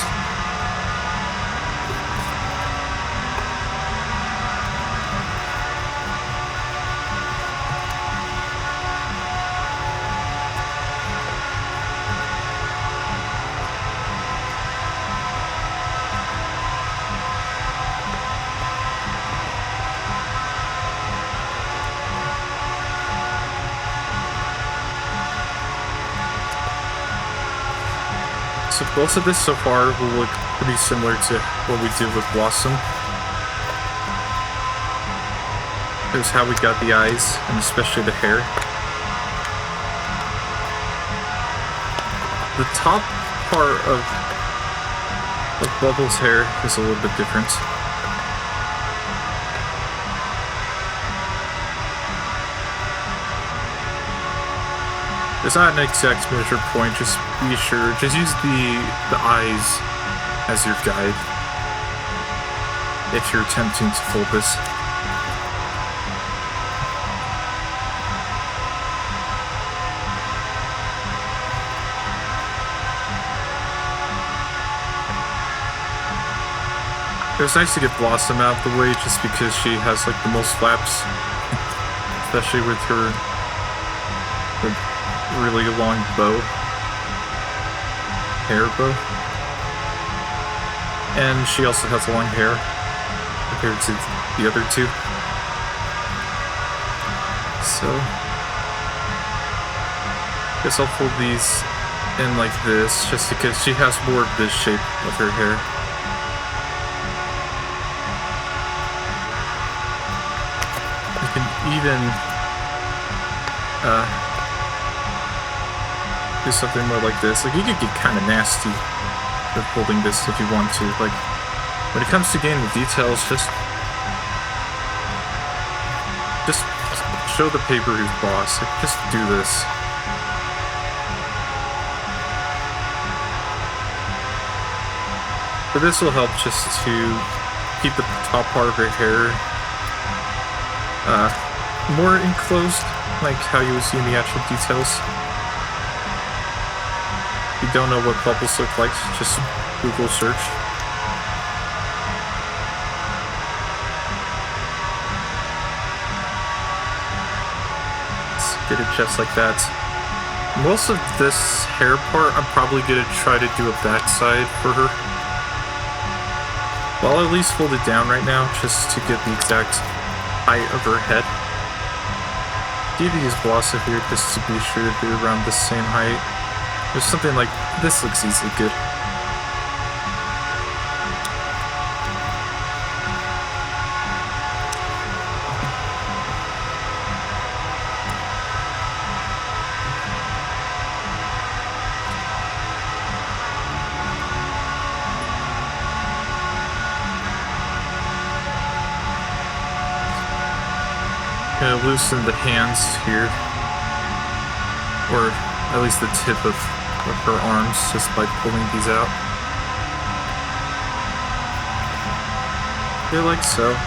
So most of this so far will look pretty similar to what we did with Blossom. Here's how we got the eyes, and especially the hair. The top part of Like Bubble's hair is a little bit different. There's not an exact measure point, just be sure. Just use the eyes as your guide if you're attempting to fold this. It was nice to get Blossom out of the way just because she has like the most flaps, especially with her really long hair bow. And she also has long hair compared to the other two. So, I guess I'll fold these in like this just because she has more of this shape with her hair. Even do something more like this. Like, you could get kind of nasty with holding this if you want to. Like, when it comes to getting the details, just show the paper who's boss. Like, just do this. But this will help just to keep the top part of her hair more enclosed, like how you would see in the actual details. If you don't know what bubbles look like, just Google search. Let's get it just like that. Most of this hair part, I'm probably gonna try to do a backside for her. Well, I'll at least fold it down right now, just to get the exact height of her head. You need to use Blossom here just to be sure that they're around the same height. There's something like this looks easily good. Gonna loosen the hands here, or at least the tip of her arms, just by pulling these out. Yeah, like so.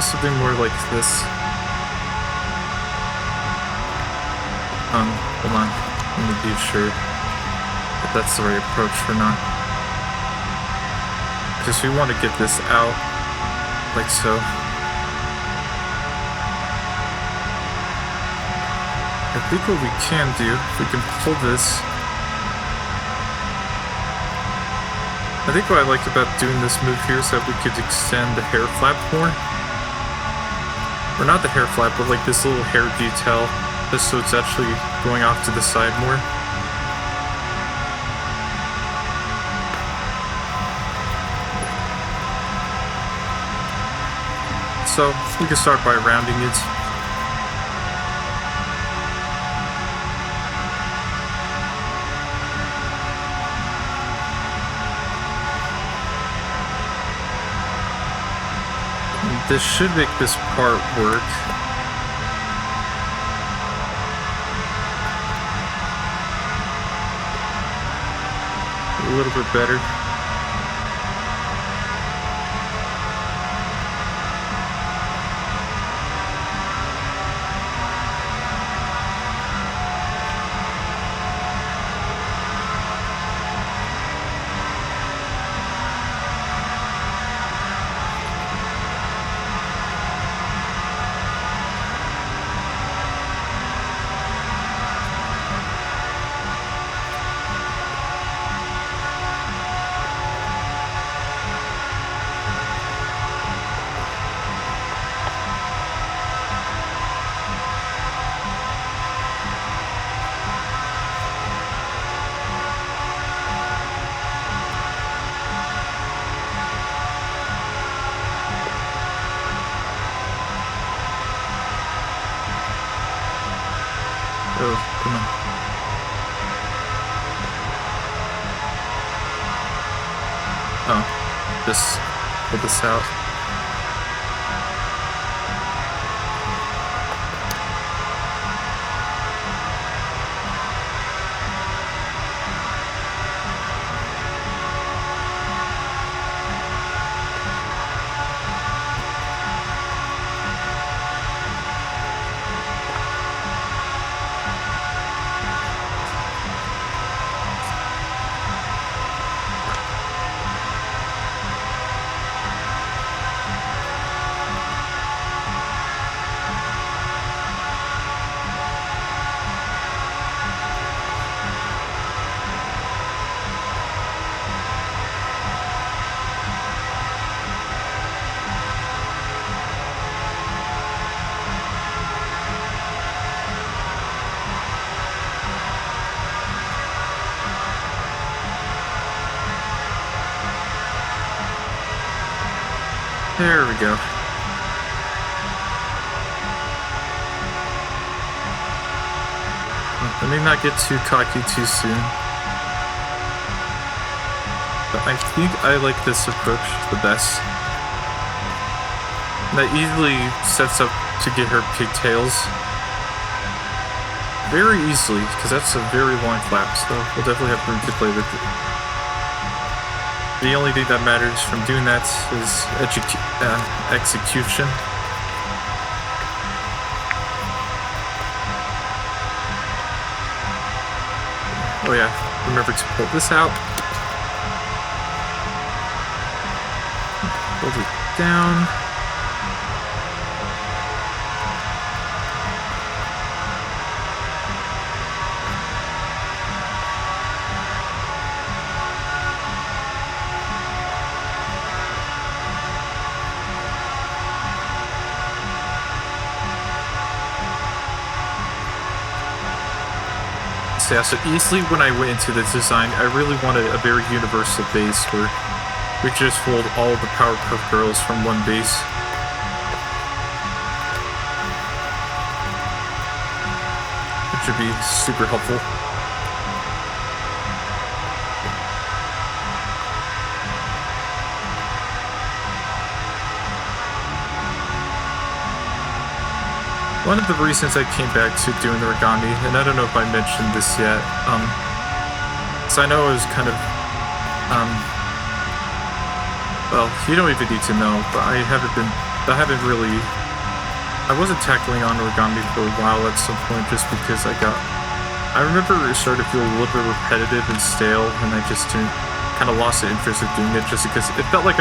Something more like this. Hold on. Let me be sure if that's the right approach or not. Because we want to get this out like so. I think what we can do, if we can pull this. I think what I like about doing this move here is that we could extend the hair flap more. Or not the hair flap, but like this little hair detail, just so it's actually going off to the side more. So we can start by rounding it. This should make this part work. A little bit better. Oh, just pull this out. There we go. Let me not get too cocky too soon. But I think I like this approach the best. That easily sets up to get her pigtails. Very easily, because that's a very long flap, so we'll definitely have room to play with it. The only thing that matters from doing that is execution. Oh yeah, remember to pull this out. Hold it down. Yeah, so easily when I went into the design, I really wanted a very universal base where we could just fold all of the Powerpuff Girls from one base. Which would be super helpful. One of the reasons I came back to doing the origami, and I don't know if I mentioned this yet, so I know it was kind of, well, you don't even need to know, but I wasn't tackling on origami for a while at some point just because I remember it started to feel a little bit repetitive and stale, and I just kind of lost the interest of doing it just because it felt like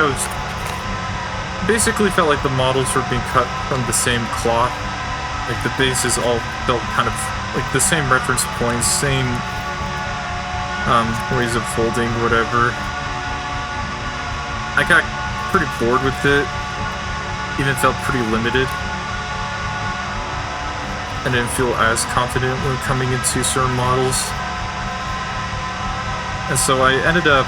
basically felt like the models were being cut from the same cloth. Like the bases all felt kind of like the same reference points, same ways of folding, whatever. I got pretty bored with it, even felt pretty limited. I didn't feel as confident when coming into certain models. And so I ended up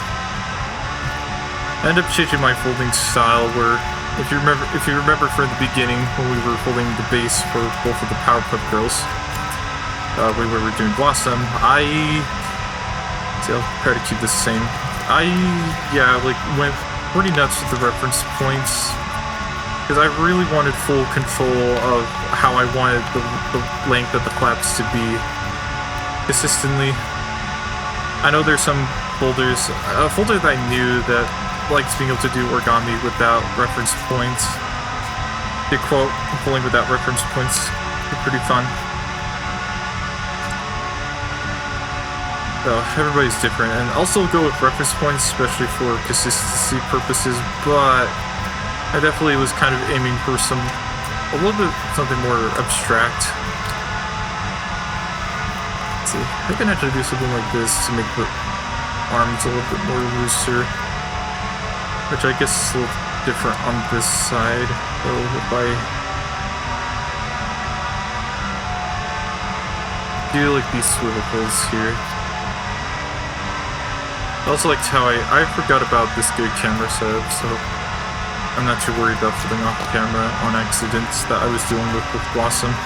changing my folding style where if you remember from the beginning when we were folding the base for both of the Powerpuff Girls, we were doing Blossom, I'll try to keep this the same. Went pretty nuts with the reference points because I really wanted full control of how I wanted the length of the flaps to be consistently. I know there's some folders, a folder that I knew that likes being able to do origami without reference points. The quote, pulling without reference points, pretty fun. So everybody's different, and also go with reference points, especially for consistency purposes, but I definitely was kind of aiming for a little bit something more abstract. Let's see, I can actually do something like this to make the arms a little bit more looser. Which I guess is a little different on this side. So if I do like these swivel pulls here. I also liked how I forgot about this good camera setup, so I'm not too worried about flipping off camera on accidents that I was dealing with Blossom.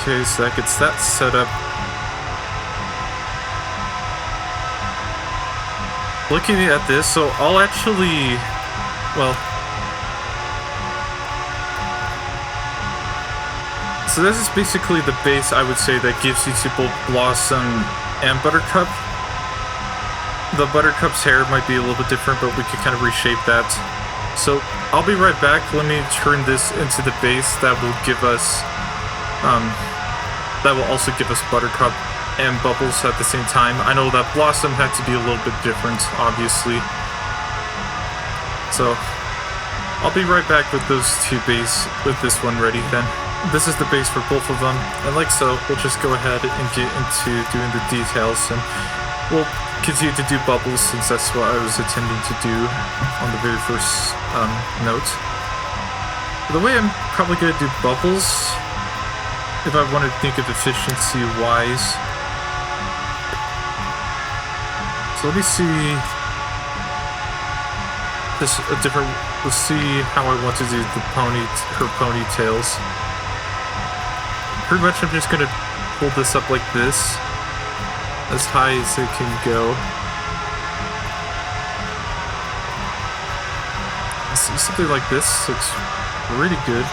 Okay, so that gets that set up. Looking at this, so I'll actually, well, so this is basically the base, I would say, that gives you to both Blossom and Buttercup. The Buttercup's hair might be a little bit different, but we could kind of reshape that. So I'll be right back. Let me turn this into the base that will give us, that will also give us Buttercup and Bubbles at the same time. I know that Blossom had to be a little bit different, obviously. So I'll be right back with those two base, with this one ready then. This is the base for both of them, and like so, we'll just go ahead and get into doing the details, and we'll continue to do Bubbles since that's what I was intending to do on the very first note. The way I'm probably going to do Bubbles, if I want to think of efficiency-wise, so let me see this a different. Let's see how I want to do the her ponytails. Pretty much, I'm just gonna pull this up like this, as high as it can go. Let's see, something like this looks pretty good.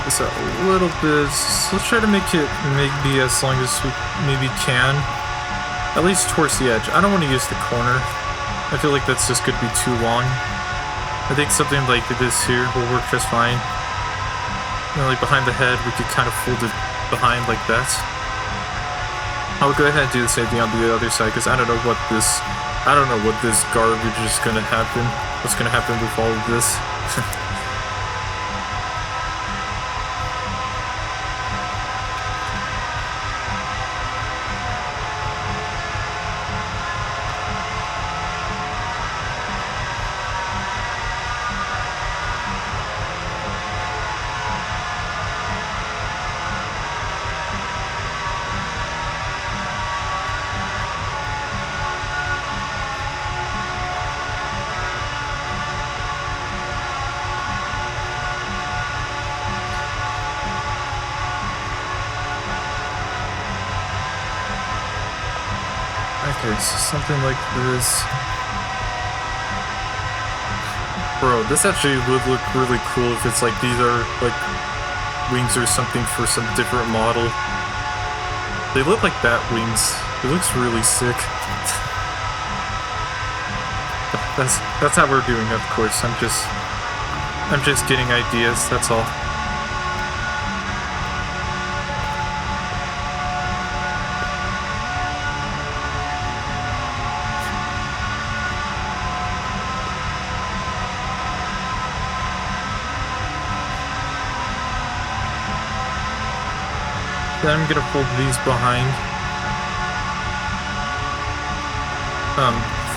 This out a little bit. So let's try to make it maybe as long as we maybe can. At least towards the edge. I don't want to use the corner. I feel like that's just going to be too long. I think something like this here will work just fine. You know, like behind the head, we could kind of fold it behind like that. I'll go ahead and do the same thing on the other side because I don't know what this garbage is going to happen. What's going to happen with all of this. Okay, so something like this. Bro, this actually would look really cool if it's like these are like wings or something for some different model. They look like bat wings. It looks really sick. That's how we're doing, of course. I'm just getting ideas, that's all. Then I'm gonna fold these behind.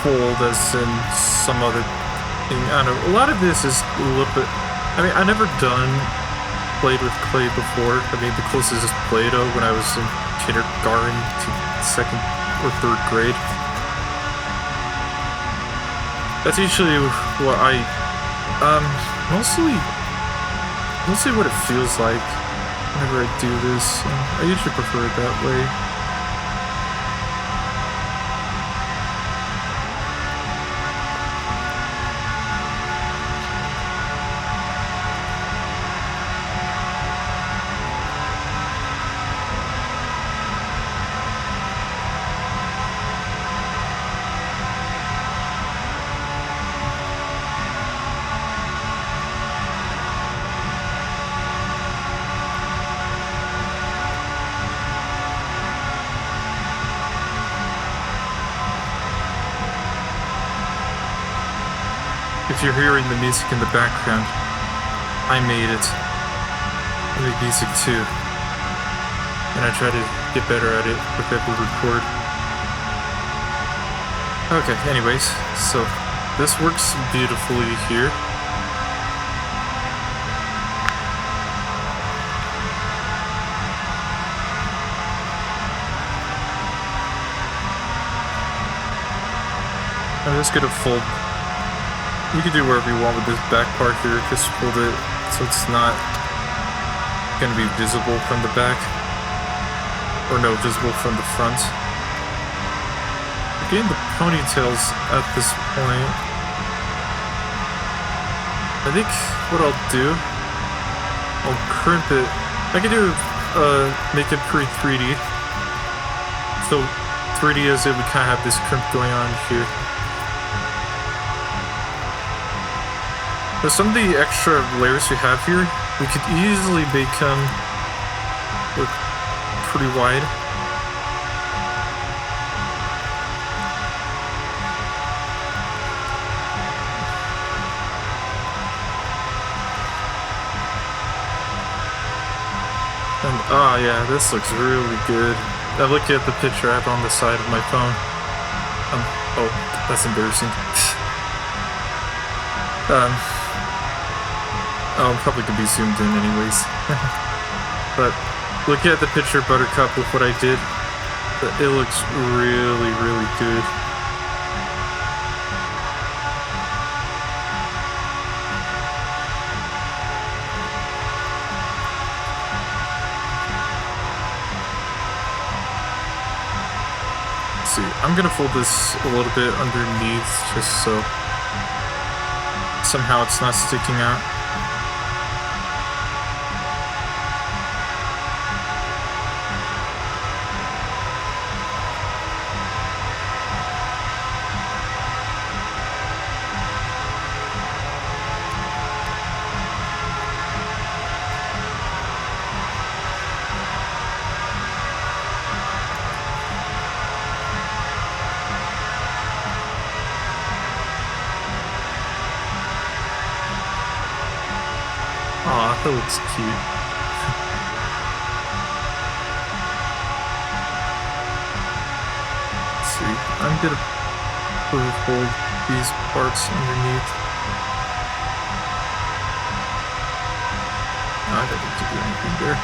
Fold as in some other thing. I don't know. A lot of this is a little bit. I mean, I never played with clay before. I mean, the closest is Play-Doh when I was in kindergarten to second or third grade. That's usually what I mostly what it feels like whenever I do this. I usually prefer it that way. If you're hearing the music in the background, I made it. I make music too. And I try to get better at it with every record. Okay, anyways, so this works beautifully here. I'm just gonna fold you can do whatever you want with this back part here. Just hold it so it's not going to be visible from the back. Or no, visible from the front. We're getting the ponytails at this point. I think what I'll do, I'll crimp it. I can do make it pretty 3D. So 3D as if we kind of have this crimp going on here. With some of the extra layers we have here, we could easily make them look pretty wide. And yeah, this looks really good. I'm looking at the picture I have on the side of my phone. Oh, that's embarrassing. I'm probably gonna be zoomed in anyways. But looking at the picture of Buttercup with what I did, it looks really, really good. See, I'm gonna fold this a little bit underneath just so somehow it's not sticking out. Aw, that looks cute. Let's see, I'm gonna hold these parts underneath. I don't need to do anything there.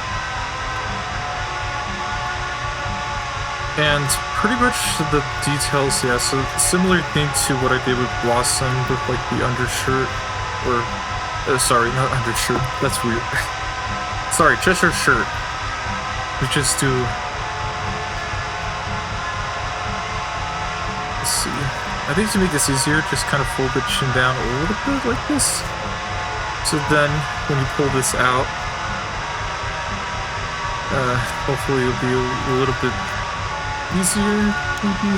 And pretty much the details, yeah, so similar thing to what I did with Blossom with like the undershirt, or sorry, not undershirt. That's weird. Sorry, Cheshire shirt. We just do. Let's see. I think to make this easier, just kind of fold the chin down a little bit like this. So then, when you pull this out, hopefully it'll be a little bit easier, maybe.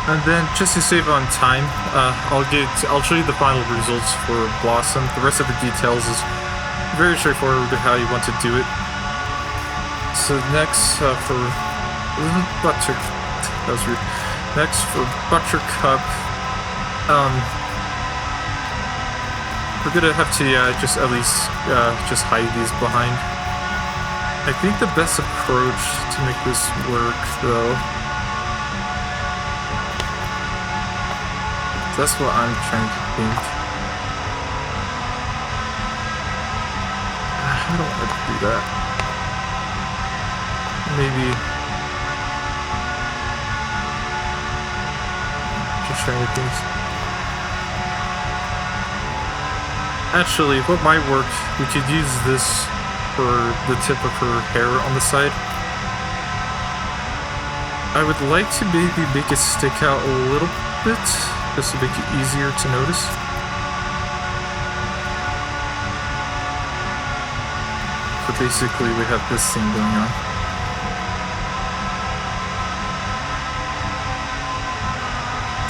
And then, just to save on time, I'll show you the final results for Blossom. The rest of the details is very straightforward with how you want to do it. So next, for that was weird. Next for Buttercup, we're gonna have to just at least just hide these behind. I think the best approach to make this work, though. That's what I'm trying to think. I don't want to do that. Maybe just trying to think. Actually, what might work, we could use this for the tip of her hair on the side. I would like to maybe make it stick out a little bit, just to make it easier to notice. So basically we have this thing going on.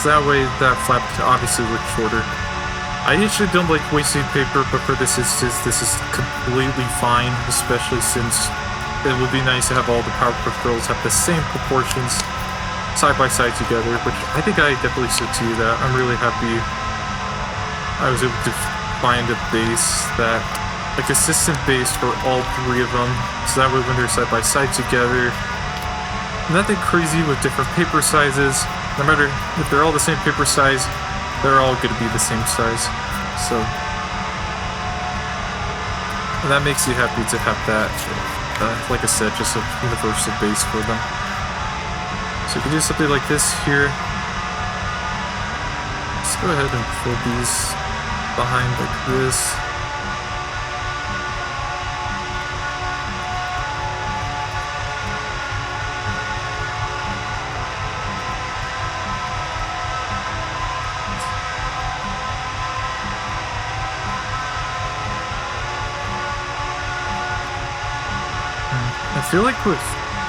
so that way that flap can obviously look shorter. I usually don't like wasting paper, but for this instance, this is completely fine, especially since it would be nice to have all the Powerpuff Girls have the same proportions side by side together, which I think I definitely said to you that I'm really happy I was able to find a base that, a consistent base for all three of them, so that way when they're side by side together, nothing crazy with different paper sizes. No matter if they're all the same paper size, they're all going to be the same size. So, and that makes you happy to have that, like I said, just a universal base for them. So you can do something like this here. Let's go ahead and fold these behind like this. I feel like with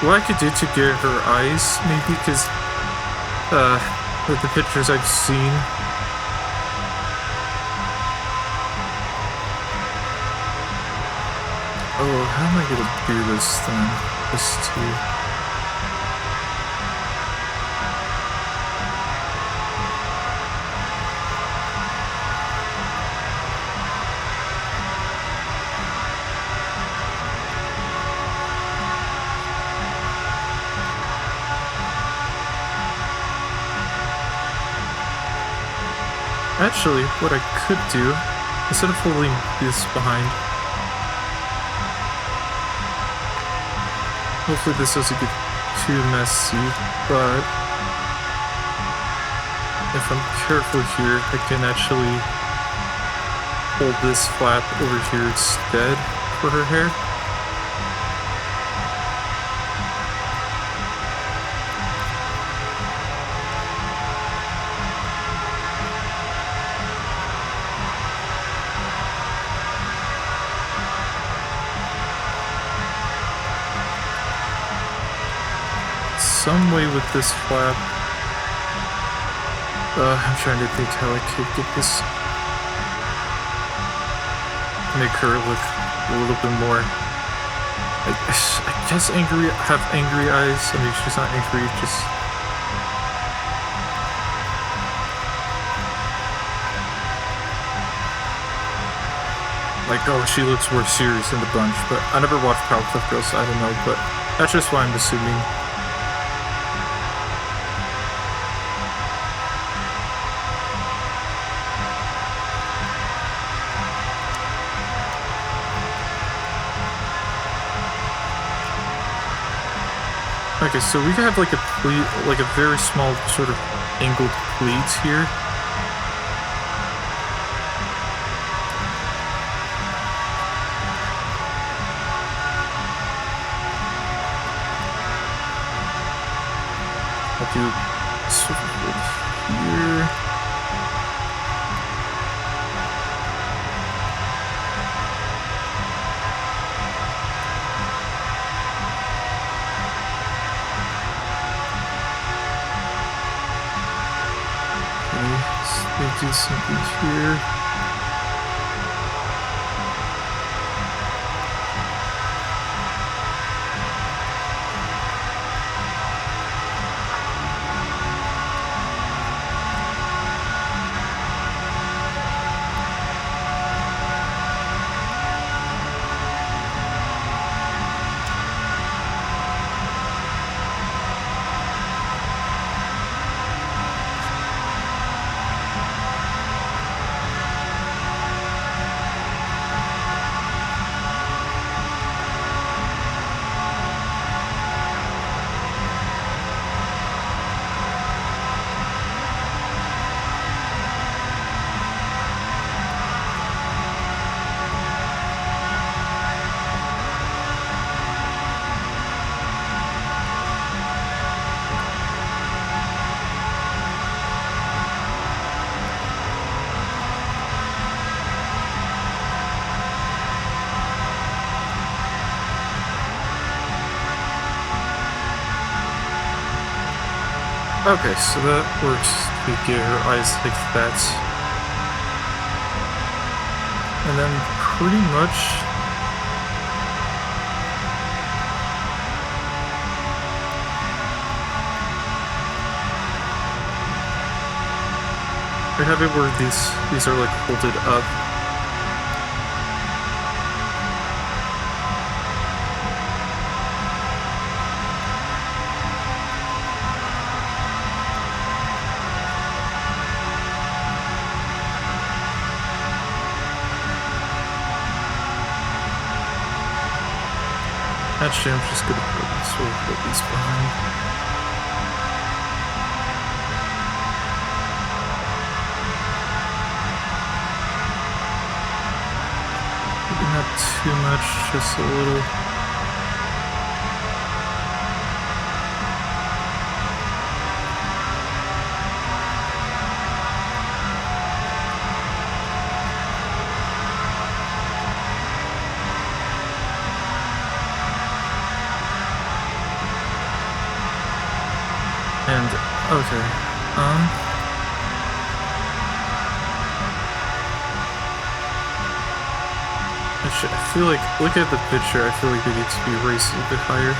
what I could do to get her eyes, maybe, because with the pictures I've seen, oh, how am I gonna do this thing? This too. Actually, what I could do, instead of folding this behind, hopefully this doesn't get too messy, but if I'm careful here, I can actually hold this flap over here instead for her hair. Some way with this flap. I'm trying to think how I could get this. Make her look a little bit more. I guess angry. Have angry eyes. I mean, she's not angry. Just. Like, oh, she looks more serious in the bunch. But I never watched Powerpuff Girls, so I don't know. But that's just what I'm assuming. Okay, so we have like a pleat, like a very small sort of angled pleats here. I'll do swivel here. Do something here. Okay, so that works basically get her eyes like that. And then pretty much I have it where these are like folded up. Actually, I'm just gonna put these behind. Not too much, just a little. And okay, I feel like, look at the picture, I feel like they need to be raised a bit higher.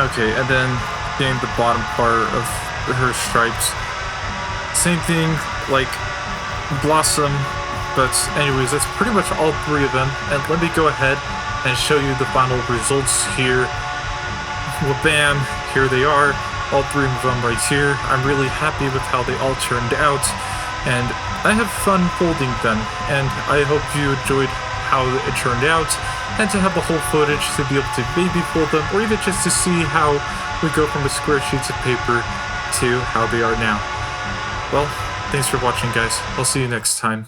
Okay, and then getting the bottom part of her stripes. Same thing, like Blossom, but anyways, that's pretty much all three of them. And let me go ahead and show you the final results here. Well, bam, here they are, all three of them right here. I'm really happy with how they all turned out, and I have fun folding them, and I hope you enjoyed how it turned out, and to have the whole footage to be able to baby fold them, or even just to see how we go from the square sheets of paper to how they are now. Well, thanks for watching, guys. I'll see you next time.